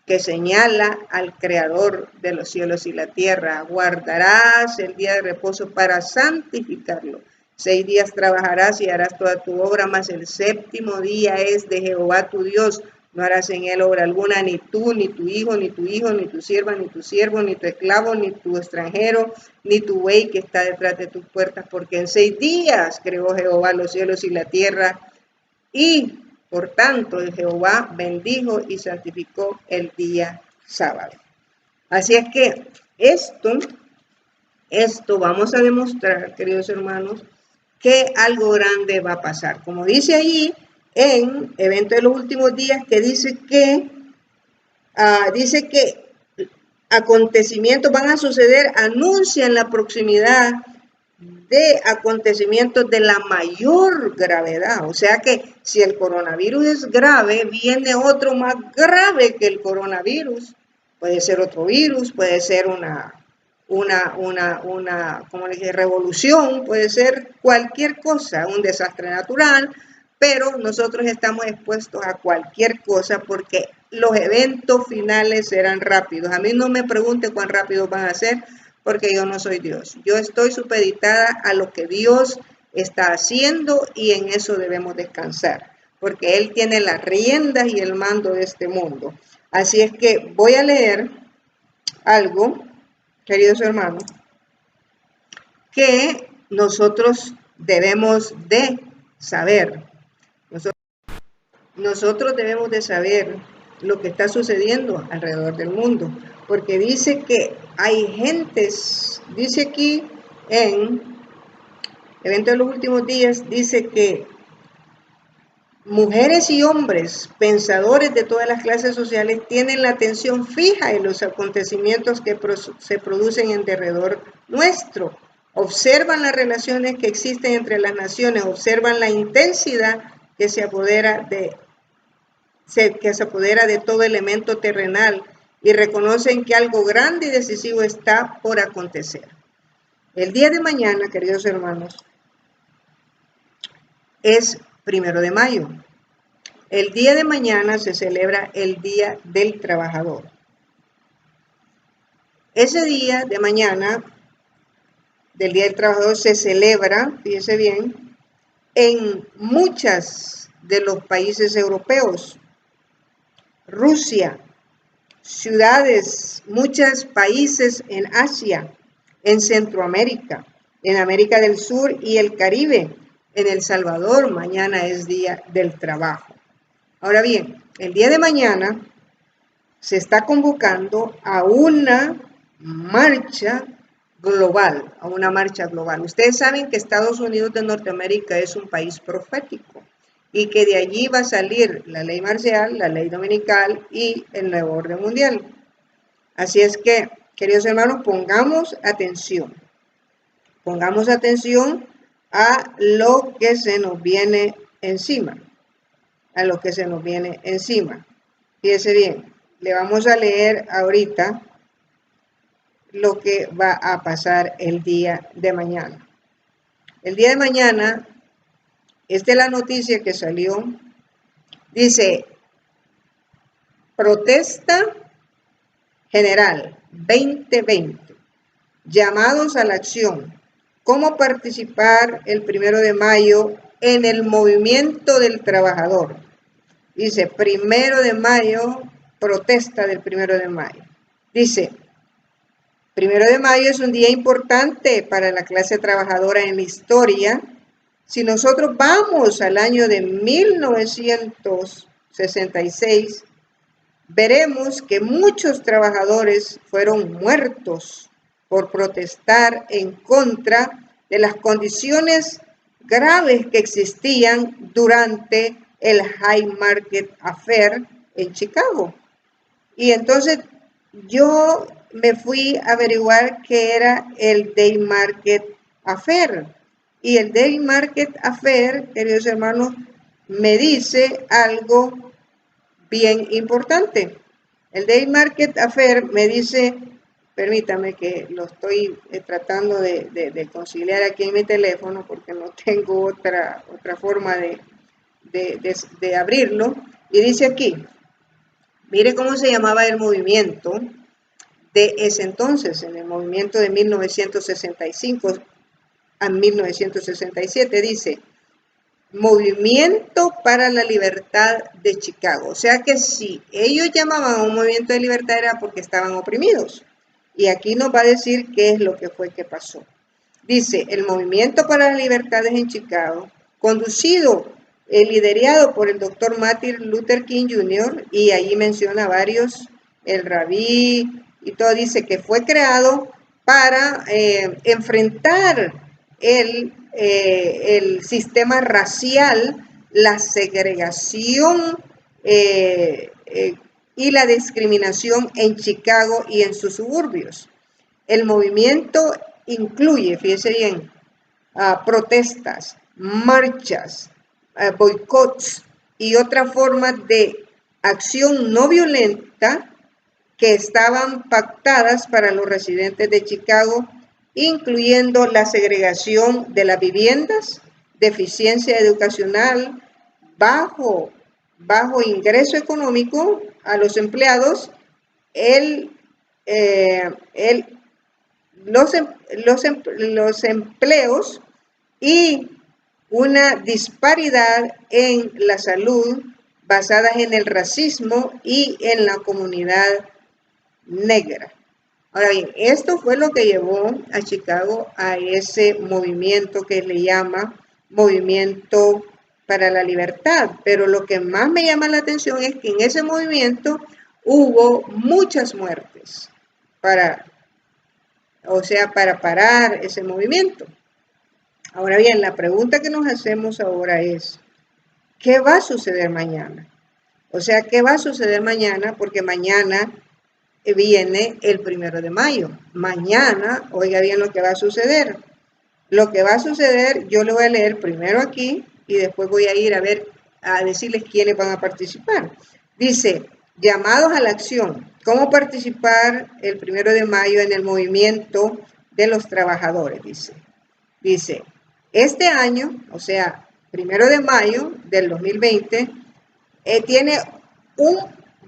Speaker 6: que señala al Creador de los cielos y la tierra. Guardarás el día de reposo para santificarlo. 6 días trabajarás y harás toda tu obra, mas el 7º día es de Jehová tu Dios. No harás en él obra alguna, ni tú, ni tu hijo, ni tu sierva, ni tu siervo, ni tu esclavo, ni tu extranjero, ni tu buey que está detrás de tus puertas, porque en 6 días creó Jehová los cielos y la tierra, y por tanto Jehová bendijo y santificó el día sábado. Así es que esto vamos a demostrar, queridos hermanos, que algo grande va a pasar. Como dice allí en Evento de los Últimos Días, que dice que acontecimientos van a suceder, anuncian la proximidad de acontecimientos de la mayor gravedad. O sea que si el coronavirus es grave, viene otro más grave que el coronavirus. Puede ser otro virus, puede ser una como le dije, revolución, puede ser cualquier cosa, un desastre natural, pero nosotros estamos expuestos a cualquier cosa porque los eventos finales serán rápidos. A mí no me pregunte cuán rápido van a ser, porque yo no soy Dios. Yo estoy supeditada a lo que Dios está haciendo y en eso debemos descansar, porque Él tiene las riendas y el mando de este mundo. Así es que voy a leer algo, queridos hermanos, que nosotros debemos de saber. Nosotros debemos de saber lo que está sucediendo alrededor del mundo, porque dice que hay gentes, dice aquí en Evento de los Últimos Días, dice que mujeres y hombres, pensadores de todas las clases sociales, tienen la atención fija en los acontecimientos que se producen en derredor nuestro. Observan las relaciones que existen entre las naciones, observan la intensidad que se apodera de todo elemento terrenal y reconocen que algo grande y decisivo está por acontecer. El día de mañana, queridos hermanos, es 1 de mayo. El día de mañana se celebra el Día del Trabajador. Ese día de mañana, del Día del Trabajador, se celebra, fíjese bien, en muchos de los países europeos, Rusia, ciudades, muchos países en Asia, en Centroamérica, en América del Sur y el Caribe. En El Salvador, mañana es Día del Trabajo. Ahora bien, el día de mañana se está convocando a una marcha global, Ustedes saben que Estados Unidos de Norteamérica es un país profético y que de allí va a salir la ley marcial, la ley dominical y el nuevo orden mundial. Así es que, queridos hermanos, pongamos atención a lo que se nos viene encima, Fíjese bien, le vamos a leer ahorita lo que va a pasar el día de mañana. el día de mañana, esta es la noticia que salió, dice, protesta general 2020, llamados a la acción, cómo participar el 1 de mayo en el movimiento del trabajador. Dice, 1 de mayo, protesta del 1 de mayo. Dice, 1 de mayo es un día importante para la clase trabajadora en la historia. Si nosotros vamos al año de 1966, veremos que muchos trabajadores fueron muertos por protestar en contra de las condiciones graves que existían durante el Haymarket Affair en Chicago. Y entonces yo me fui a averiguar qué era el Haymarket Affair. Y el Haymarket Affair, queridos hermanos, me dice algo bien importante. El Haymarket Affair me dice, permítame que lo estoy tratando de conciliar aquí en mi teléfono porque no tengo otra forma de abrirlo. Y dice aquí, mire cómo se llamaba el movimiento de ese entonces, en el movimiento de 1965 a 1967, dice, Movimiento para la Libertad de Chicago. O sea que si ellos llamaban a un movimiento de libertad era porque estaban oprimidos. Y aquí nos va a decir qué es lo que fue que pasó. Dice, el Movimiento para las Libertades en Chicago, conducido, liderado por el doctor Martin Luther King Jr., y allí menciona varios, el rabí y todo, dice que fue creado para enfrentar el sistema racial, la segregación y la discriminación en Chicago y en sus suburbios. El movimiento incluye, fíjese bien, protestas, marchas, boicots y otras formas de acción no violenta que estaban pactadas para los residentes de Chicago, incluyendo la segregación de las viviendas, deficiencia educacional, bajo ingreso económico a los empleados, los empleos y una disparidad en la salud basadas en el racismo y en la comunidad negra. Ahora bien, esto fue lo que llevó a Chicago a ese movimiento que le llama Movimiento para la Libertad. Pero lo que más me llama la atención es que en ese movimiento hubo muchas muertes para parar ese movimiento. Ahora bien, la pregunta que nos hacemos ahora es, ¿qué va a suceder mañana? O sea, ¿qué va a suceder mañana? Porque mañana viene el 1 de mayo. Mañana, oiga bien lo que va a suceder. Lo que va a suceder, yo lo voy a leer primero aquí y después voy a ir a decirles quiénes van a participar. Dice, llamados a la acción. ¿Cómo participar el 1 de mayo en el movimiento de los trabajadores? Dice, este año, o sea, 1 de mayo del 2020,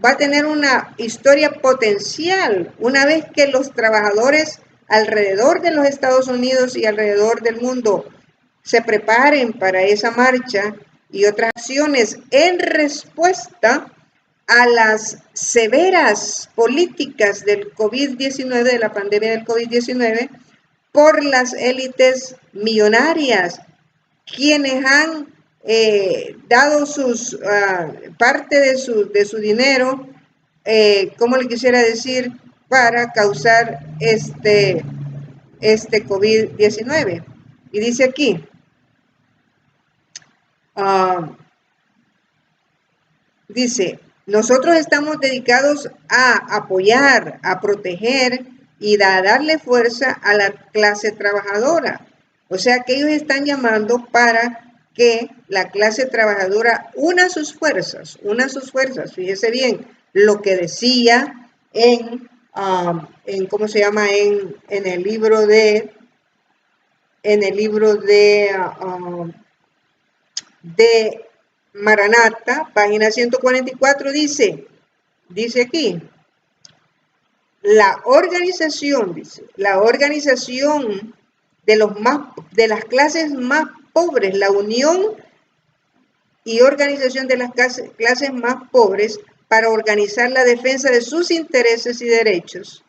Speaker 6: va a tener una historia potencial una vez que los trabajadores alrededor de los Estados Unidos y alrededor del mundo se preparen para esa marcha y otras acciones en respuesta a las severas políticas del COVID-19, de la pandemia del COVID-19, por las élites millonarias, quienes han dado parte de su dinero, ¿cómo le quisiera decir?, para causar este COVID-19. Y dice aquí, dice, nosotros estamos dedicados a apoyar, a proteger y a darle fuerza a la clase trabajadora. O sea que ellos están llamando para que la clase trabajadora una sus fuerzas. Fíjese bien lo que decía en ¿cómo se llama? En el libro de en el libro de Maranata, página 144, dice aquí, la organización de las clases más pobres, la unión y organización de las clases más pobres para organizar la defensa de sus intereses y derechos,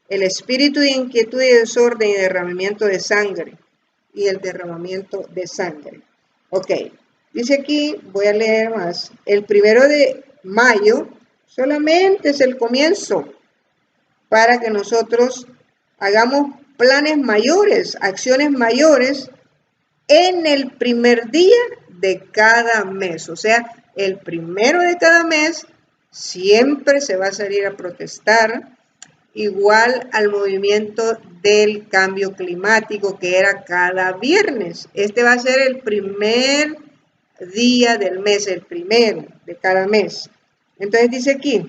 Speaker 6: el espíritu de inquietud y desorden y derramamiento de sangre, y el derramamiento de sangre. Ok, dice aquí, voy a leer más, el 1 de mayo solamente es el comienzo para que nosotros hagamos planes mayores, acciones mayores en el primer día de cada mes. O sea, el 1 de cada mes siempre se va a salir a protestar, igual al movimiento del cambio climático que era cada viernes. Este va a ser el primer día del mes, el primero de cada mes. Entonces dice que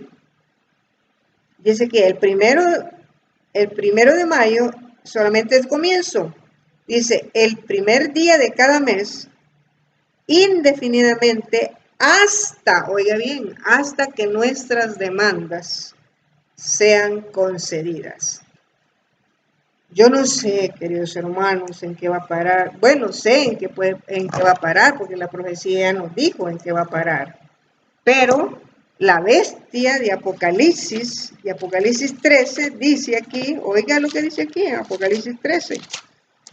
Speaker 6: el primero de mayo solamente es comienzo. Dice, el primer día de cada mes, indefinidamente, hasta, oiga bien, hasta que nuestras demandas sean concedidas. Yo no sé, queridos hermanos, en qué va a parar. Bueno, sé en qué va a parar, porque la profecía ya nos dijo en qué va a parar. Pero la bestia de Apocalipsis 13, dice aquí, oiga lo que dice aquí en Apocalipsis 13.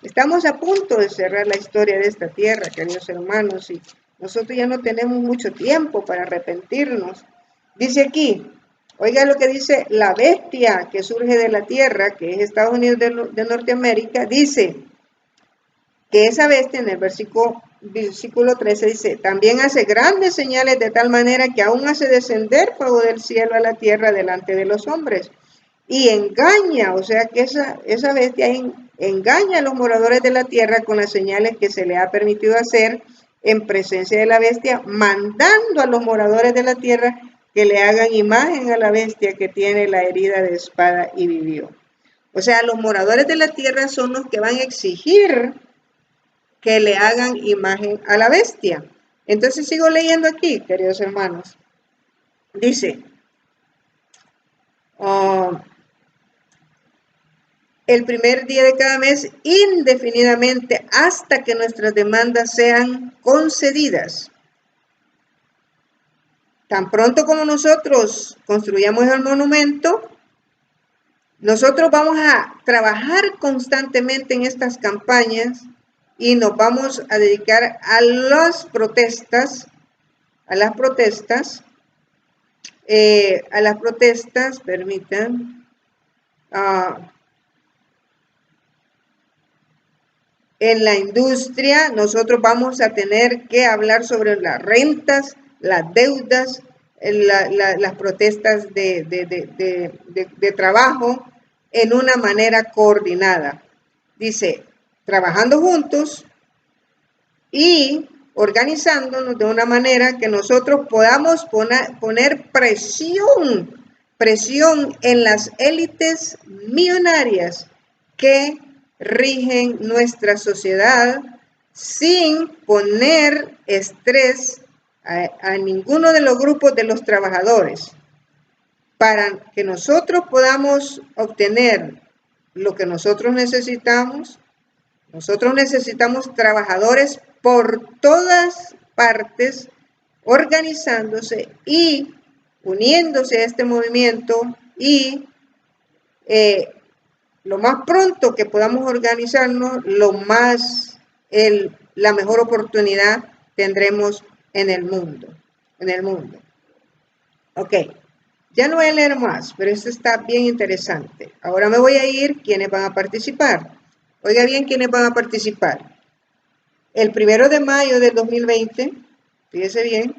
Speaker 6: Estamos a punto de cerrar la historia de esta tierra, queridos hermanos, y nosotros ya no tenemos mucho tiempo para arrepentirnos. Dice aquí, oiga lo que dice la bestia que surge de la tierra, que es Estados Unidos de Norteamérica, dice que esa bestia en el versículo 13 dice, también hace grandes señales de tal manera que aún hace descender fuego del cielo a la tierra delante de los hombres. Y engaña, o sea que esa bestia engaña a los moradores de la tierra con las señales que se le ha permitido hacer en presencia de la bestia, mandando a los moradores de la tierra que le hagan imagen a la bestia que tiene la herida de espada y vivió. O sea, los moradores de la tierra son los que van a exigir que le hagan imagen a la bestia. Entonces sigo leyendo aquí, queridos hermanos. Dice, el primer día de cada mes, indefinidamente, hasta que nuestras demandas sean concedidas. Tan pronto como nosotros construyamos el monumento, nosotros vamos a trabajar constantemente en estas campañas y nos vamos a dedicar a las protestas, permitan, en la industria. Nosotros vamos a tener que hablar sobre las rentas, las deudas, las protestas de trabajo en una manera coordinada. Dice, trabajando juntos y organizándonos de una manera que nosotros podamos poner presión en las élites millonarias que rigen nuestra sociedad sin poner estrés a ninguno de los grupos de los trabajadores, para que nosotros podamos obtener lo que nosotros necesitamos. Nosotros necesitamos trabajadores por todas partes, organizándose y uniéndose a este movimiento, y lo más pronto que podamos organizarnos, la mejor oportunidad tendremos en el mundo. Ok, ya no voy a leer más, pero esto está bien interesante. Ahora me voy a ir, ¿quiénes van a participar? Oiga bien, ¿quiénes van a participar? El 1 de mayo del 2020, fíjese bien,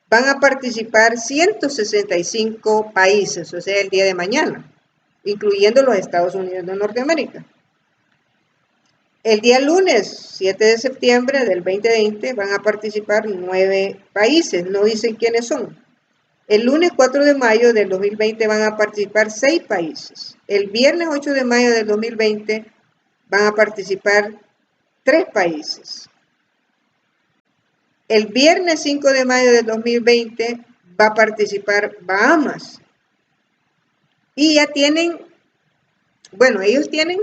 Speaker 6: van a participar 165 países, o sea, el día de mañana, incluyendo los Estados Unidos de Norteamérica. El día lunes, 7 de septiembre del 2020, van a participar 9 países, no dicen quiénes son. El lunes 4 de mayo del 2020 van a participar 6 países. El viernes 8 de mayo del 2020 van a participar 3 países. El viernes 5 de mayo de 2020 va a participar Bahamas. Y ya tienen, bueno, ellos tienen,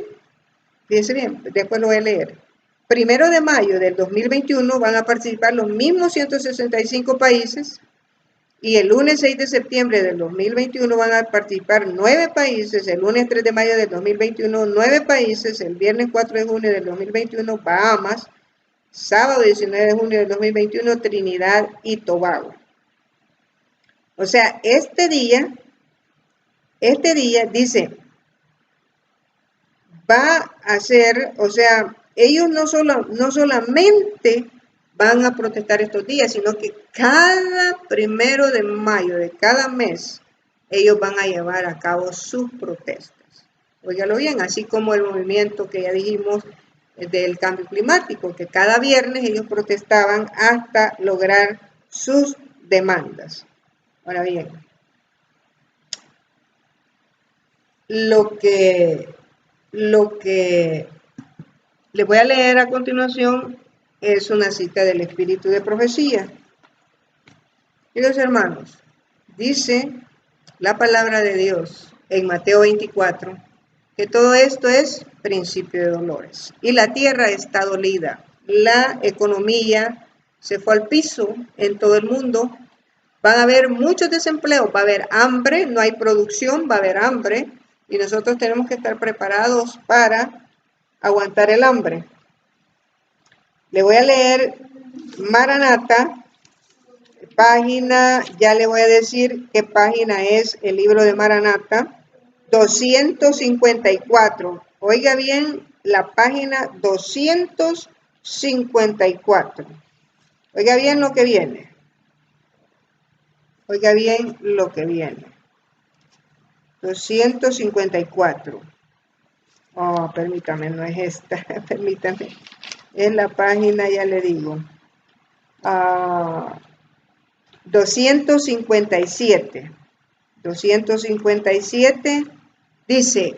Speaker 6: fíjense bien, después lo voy a leer. 1 de mayo del 2021 van a participar los mismos 165 países. Y el lunes 6 de septiembre del 2021 van a participar 9 países, el lunes 3 de mayo del 2021 9 países, el viernes 4 de junio del 2021 Bahamas, sábado 19 de junio del 2021 Trinidad y Tobago. O sea, este día dice, va a ser, o sea, ellos no solamente van a protestar estos días, sino que cada 1 de mayo de cada mes, ellos van a llevar a cabo sus protestas. Óigalo bien, así como el movimiento que ya dijimos del cambio climático, que cada viernes ellos protestaban hasta lograr sus demandas. Ahora bien, lo que les voy a leer a continuación es una cita del Espíritu de Profecía. Queridos hermanos, dice la palabra de Dios en Mateo 24, que todo esto es principio de dolores. Y la tierra está dolida, la economía se fue al piso en todo el mundo, van a haber muchos desempleos, va a haber hambre, no hay producción, va a haber hambre, y nosotros tenemos que estar preparados para aguantar el hambre. Le voy a leer Maranata, página, ya le voy a decir qué página es el libro de Maranata, 254. Oiga bien, la página 254. Oiga bien lo que viene. Oiga bien lo que viene. 254. Oh, permítame, no es esta, permítame. Es la página, ya le digo. 257. 257 dice,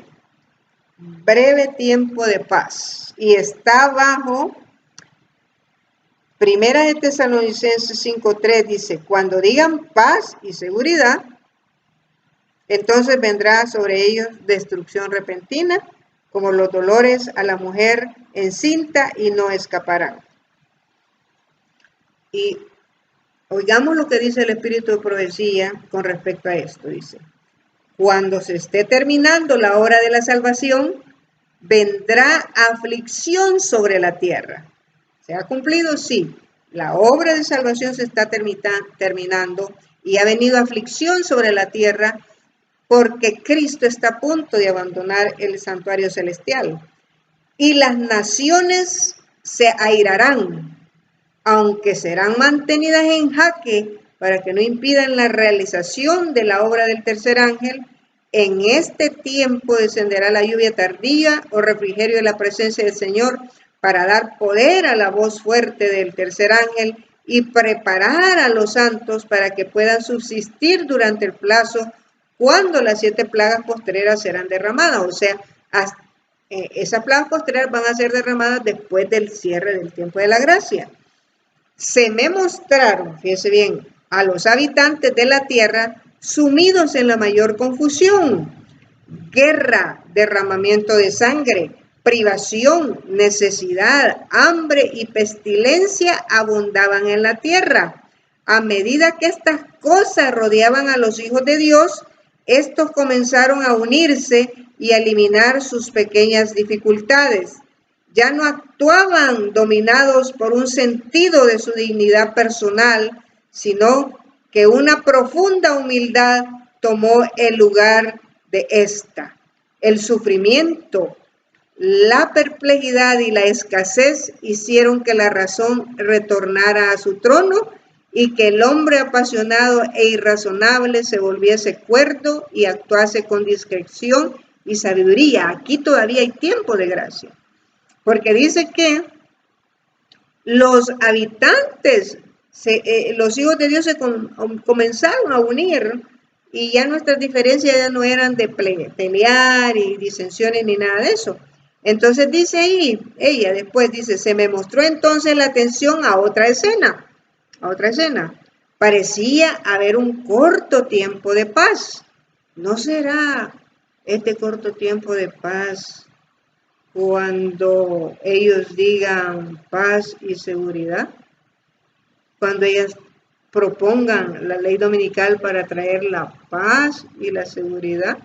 Speaker 6: breve tiempo de paz. Y está bajo, Primera de Tesalonicenses 5:3 dice, cuando digan paz y seguridad, entonces vendrá sobre ellos destrucción repentina, como los dolores a la mujer encinta, y no escaparán. Y oigamos lo que dice el Espíritu de Profecía con respecto a esto. Dice, cuando se esté terminando la hora de la salvación, vendrá aflicción sobre la tierra. ¿Se ha cumplido? Sí. La obra de salvación se está terminando y ha venido aflicción sobre la tierra porque Cristo está a punto de abandonar el santuario celestial. Y las naciones se airarán, aunque serán mantenidas en jaque para que no impidan la realización de la obra del tercer ángel. En este tiempo descenderá la lluvia tardía o refrigerio de la presencia del Señor para dar poder a la voz fuerte del tercer ángel y preparar a los santos para que puedan subsistir durante el plazo cuando las 7 plagas postreras serán derramadas. O sea, esas plagas postreras van a ser derramadas después del cierre del tiempo de la gracia. Se me mostraron, fíjense bien, a los habitantes de la tierra sumidos en la mayor confusión, guerra, derramamiento de sangre, privación, necesidad, hambre y pestilencia abundaban en la tierra. A medida que estas cosas rodeaban a los hijos de Dios, estos comenzaron a unirse y a eliminar sus pequeñas dificultades. Ya no actuaban dominados por un sentido de su dignidad personal, sino que una profunda humildad tomó el lugar de esta. El sufrimiento, la perplejidad y la escasez hicieron que la razón retornara a su trono y que el hombre apasionado e irrazonable se volviese cuerdo y actuase con discreción y sabiduría. Aquí todavía hay tiempo de gracia, porque dice que los habitantes, los hijos de Dios se comenzaron a unir y ya nuestras diferencias ya no eran de pelear y disensiones ni nada de eso. Entonces dice ahí, ella después dice, se me mostró entonces la atención a otra escena. Parecía haber un corto tiempo de paz. ¿No será este corto tiempo de paz cuando ellos digan paz y seguridad? Cuando ellas propongan la ley dominical para traer la paz y la seguridad.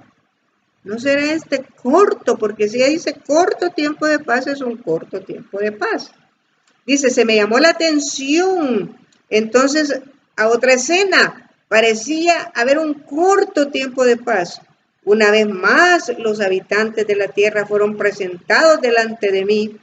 Speaker 6: ¿No será este corto? Porque si ella dice corto tiempo de paz, es un corto tiempo de paz. Dice, se me llamó la atención. Entonces, a otra escena, parecía haber un corto tiempo de paz. Una vez más, los habitantes de la tierra fueron presentados delante de mí,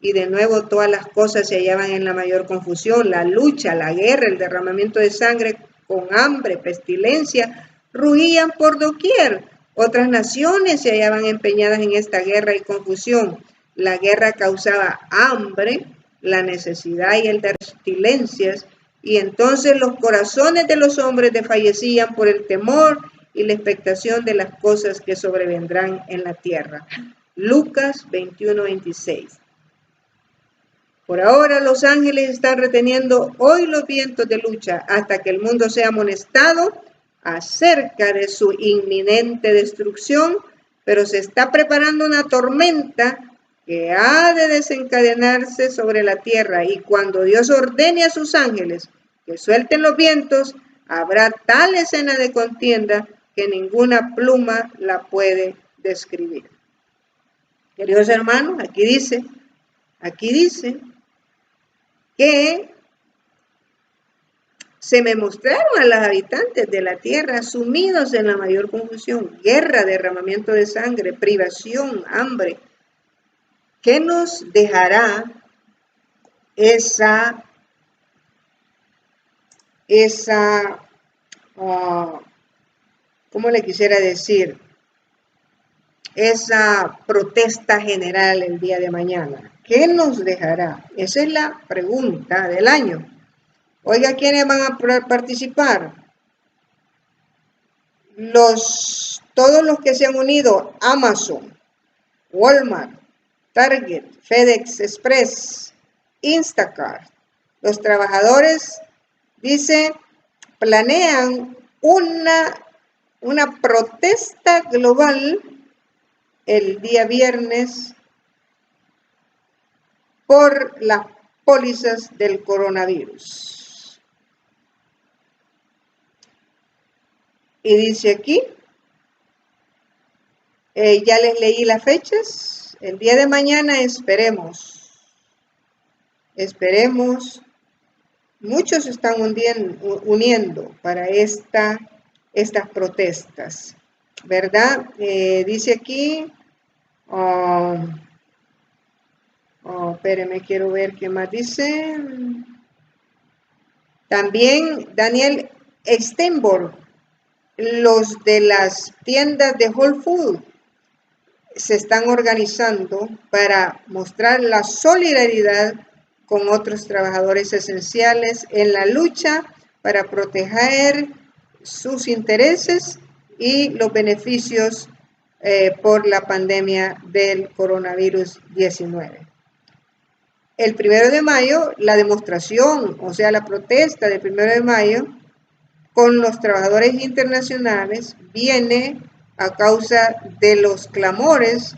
Speaker 6: y de nuevo todas las cosas se hallaban en la mayor confusión. La lucha, la guerra, el derramamiento de sangre con hambre, pestilencia, rugían por doquier. Otras naciones se hallaban empeñadas en esta guerra y confusión. La guerra causaba hambre, la necesidad y el de pestilencias, y entonces los corazones de los hombres desfallecían por el temor y la expectación de las cosas que sobrevendrán en la tierra. Lucas 21:26. Por ahora los ángeles están reteniendo hoy los vientos de lucha hasta que el mundo sea amonestado acerca de su inminente destrucción, pero se está preparando una tormenta que ha de desencadenarse sobre la tierra, y cuando Dios ordene a sus ángeles que suelten los vientos, habrá tal escena de contienda que ninguna pluma la puede describir. Queridos hermanos, aquí dice que se me mostraron a los habitantes de la tierra sumidos en la mayor confusión, guerra, derramamiento de sangre, privación, hambre. ¿Qué nos dejará ¿cómo le quisiera decir? Esa protesta general el día de mañana. ¿Qué nos dejará? Esa es la pregunta del año. Oiga, ¿quiénes van a participar? Todos los que se han unido, Amazon, Walmart, Target, FedEx Express, Instacart. Los trabajadores, dice, planean una protesta global el día viernes por las pólizas del coronavirus. Y dice aquí, ya les leí las fechas, el día de mañana esperemos, muchos se están uniendo para estas protestas, ¿verdad? Dice aquí, espérenme, quiero ver qué más dice. También Daniel Steinborg, los de las tiendas de Whole Foods se están organizando para mostrar la solidaridad con otros trabajadores esenciales en la lucha para proteger sus intereses y los beneficios por la pandemia del coronavirus 19. El 1 de mayo, la demostración, o sea, la protesta del 1 de mayo con los trabajadores internacionales viene a causa de los clamores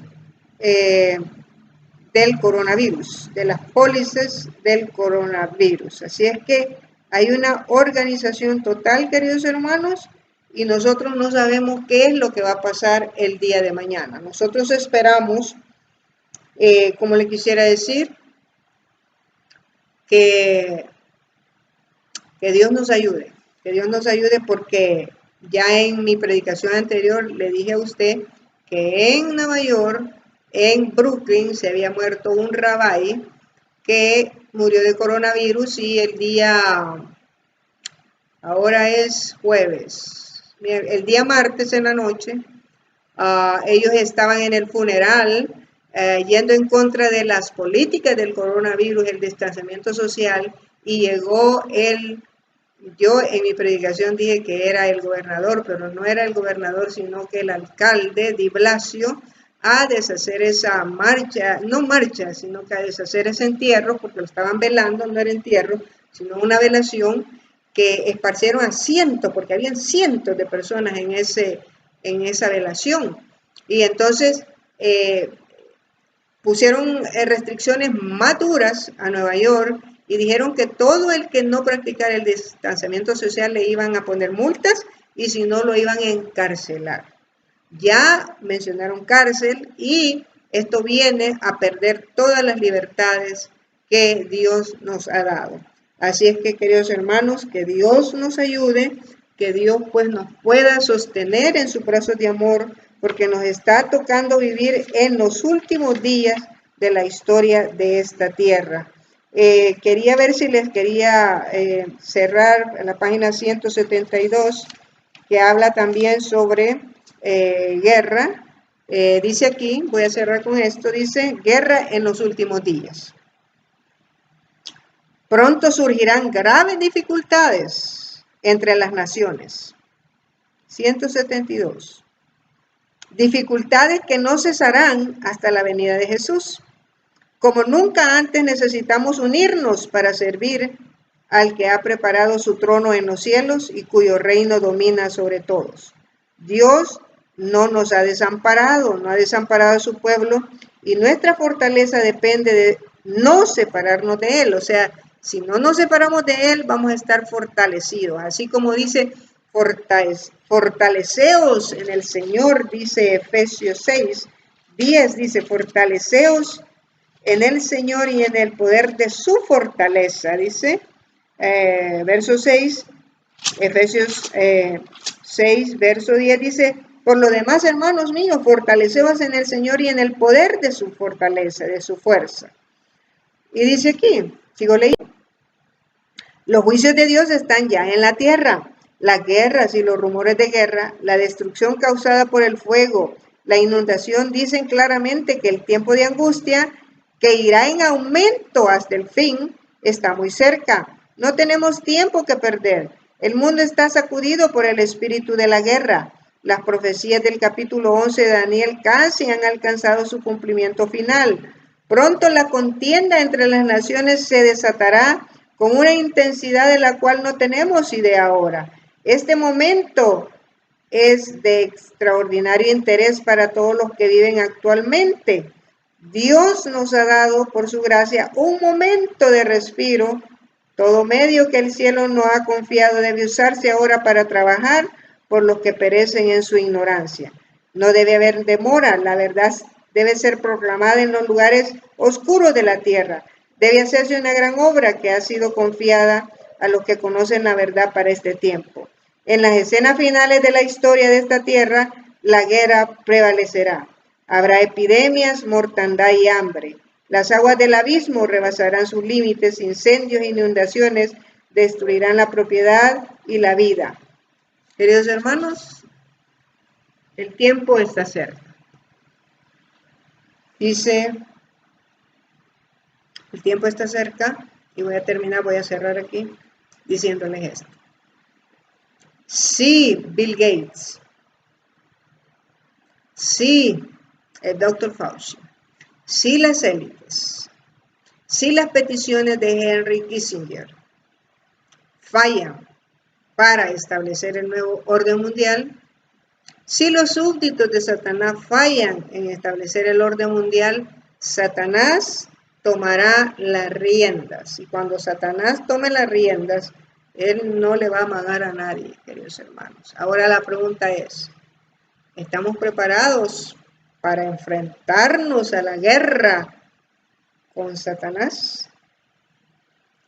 Speaker 6: del coronavirus, de las pólizas del coronavirus. Así es que hay una organización total, queridos hermanos, y nosotros no sabemos qué es lo que va a pasar el día de mañana. Nosotros esperamos, como le quisiera decir, que Dios nos ayude, porque ya en mi predicación anterior le dije a usted que en Nueva York, en Brooklyn, se había muerto un rabí que murió de coronavirus, y el día, ahora es jueves, el día martes en la noche, ellos estaban en el funeral yendo en contra de las políticas del coronavirus, el distanciamiento social, y llegó yo en mi predicación dije que era el gobernador, pero no era el gobernador, sino que el alcalde de Blasio a deshacer esa marcha, no marcha, sino que a deshacer ese entierro, porque lo estaban velando, no era entierro, sino una velación que esparcieron a cientos, porque habían cientos de personas en esa velación. Y entonces pusieron restricciones más duras a Nueva York y dijeron que todo el que no practicara el distanciamiento social le iban a poner multas y si no lo iban a encarcelar. Ya mencionaron cárcel y esto viene a perder todas las libertades que Dios nos ha dado. Así es que, queridos hermanos, que Dios nos ayude, que Dios pues nos pueda sostener en su brazo de amor, porque nos está tocando vivir en los últimos días de la historia de esta tierra. Quería ver si les quería cerrar en la página 172, que habla también sobre guerra. Dice aquí, voy a cerrar con esto, dice, guerra en los últimos días. Pronto surgirán graves dificultades entre las naciones. 172. Dificultades que no cesarán hasta la venida de Jesús. Como nunca antes necesitamos unirnos para servir al que ha preparado su trono en los cielos y cuyo reino domina sobre todos. Dios no nos ha desamparado, no ha desamparado a su pueblo y nuestra fortaleza depende de no separarnos de Él. O sea, si no nos separamos de Él, vamos a estar fortalecidos. Así como dice, fortaleceos en el Señor, dice Efesios 6:10, dice, fortaleceos en el Señor y en el poder de su fortaleza, dice, verso 6, Efesios 6, verso 10, dice, por lo demás, hermanos míos, fortaleceos en el Señor y en el poder de su fortaleza, de su fuerza. Y dice aquí, sigo leyendo, los juicios de Dios están ya en la tierra, las guerras y los rumores de guerra, la destrucción causada por el fuego, la inundación dicen claramente que el tiempo de angustia, que irá en aumento hasta el fin, está muy cerca. No tenemos tiempo que perder. El mundo está sacudido por el espíritu de la guerra. Las profecías del capítulo 11 de Daniel casi han alcanzado su cumplimiento final. Pronto la contienda entre las naciones se desatará con una intensidad de la cual no tenemos idea ahora. Este momento es de extraordinario interés para todos los que viven actualmente. Dios nos ha dado, por su gracia, un momento de respiro. Todo medio que el cielo nos ha confiado debe usarse ahora para trabajar por los que perecen en su ignorancia. No debe haber demora, la verdad debe ser proclamada en los lugares oscuros de la tierra. Debe hacerse una gran obra que ha sido confiada a los que conocen la verdad para este tiempo. En las escenas finales de la historia de esta tierra, la guerra prevalecerá. Habrá epidemias, mortandad y hambre. Las aguas del abismo rebasarán sus límites, incendios e inundaciones destruirán la propiedad y la vida. Queridos hermanos, el tiempo está cerca. Dice, el tiempo está cerca y voy a cerrar aquí diciéndoles esto. Sí, Bill Gates. Sí, el Dr. Fauci. Sí, las élites. Sí, las peticiones de Henry Kissinger fallan para establecer el nuevo orden mundial. Si los súbditos de Satanás fallan en establecer el orden mundial, Satanás tomará las riendas. Y cuando Satanás tome las riendas, él no le va a amagar a nadie, queridos hermanos. Ahora la pregunta es, ¿estamos preparados para enfrentarnos a la guerra con Satanás?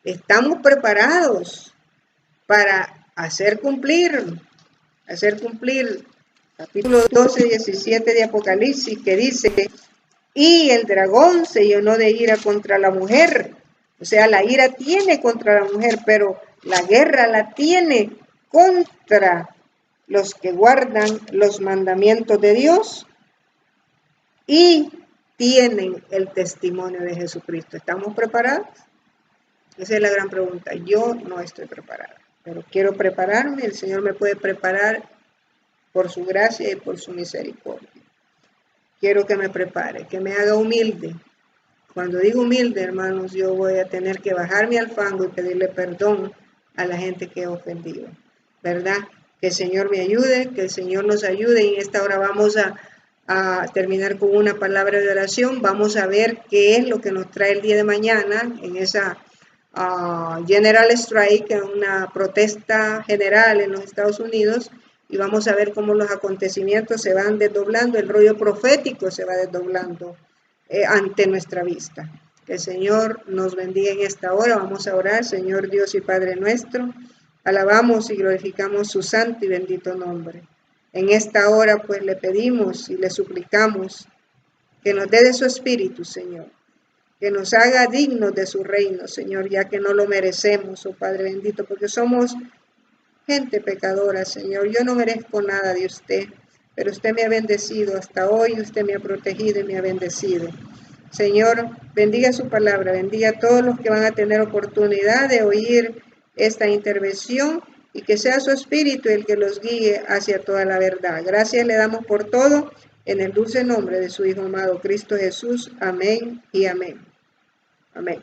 Speaker 6: ¿Estamos preparados para hacer cumplir capítulo 12, 17 de Apocalipsis, que dice, y el dragón se llenó de ira contra la mujer? O sea, la ira tiene contra la mujer, pero la guerra la tiene contra los que guardan los mandamientos de Dios y tienen el testimonio de Jesucristo. ¿Estamos preparados? Esa es la gran pregunta. Yo no estoy preparada, pero quiero prepararme. El Señor me puede preparar por su gracia y por su misericordia. quiero que me prepare, que me haga humilde. Cuando digo humilde, hermanos, yo voy a tener que bajarme al fango y pedirle perdón a la gente que he ofendido, ¿verdad? Que el Señor me ayude, que el Señor nos ayude. Y en esta hora vamos a terminar con una palabra de oración. Vamos a ver qué es lo que nos trae el día de mañana en esa General Strike, una protesta general en los Estados Unidos. Y vamos a ver cómo los acontecimientos se van desdoblando, el rollo profético se va desdoblando ante nuestra vista. Que el Señor nos bendiga en esta hora. Vamos a orar. Señor Dios y Padre nuestro, alabamos y glorificamos su santo y bendito nombre. En esta hora pues le pedimos y le suplicamos que nos dé de su espíritu, Señor, que nos haga dignos de su reino, Señor, ya que no lo merecemos, oh Padre bendito, porque somos gente pecadora, Señor. Yo no merezco nada de usted, pero usted me ha bendecido hasta hoy, usted me ha protegido y me ha bendecido. Señor, bendiga su palabra, bendiga a todos los que van a tener oportunidad de oír esta intervención y que sea su espíritu el que los guíe hacia toda la verdad. Gracias le damos por todo, en el dulce nombre de su Hijo amado Cristo Jesús. Amén y amén. Amén.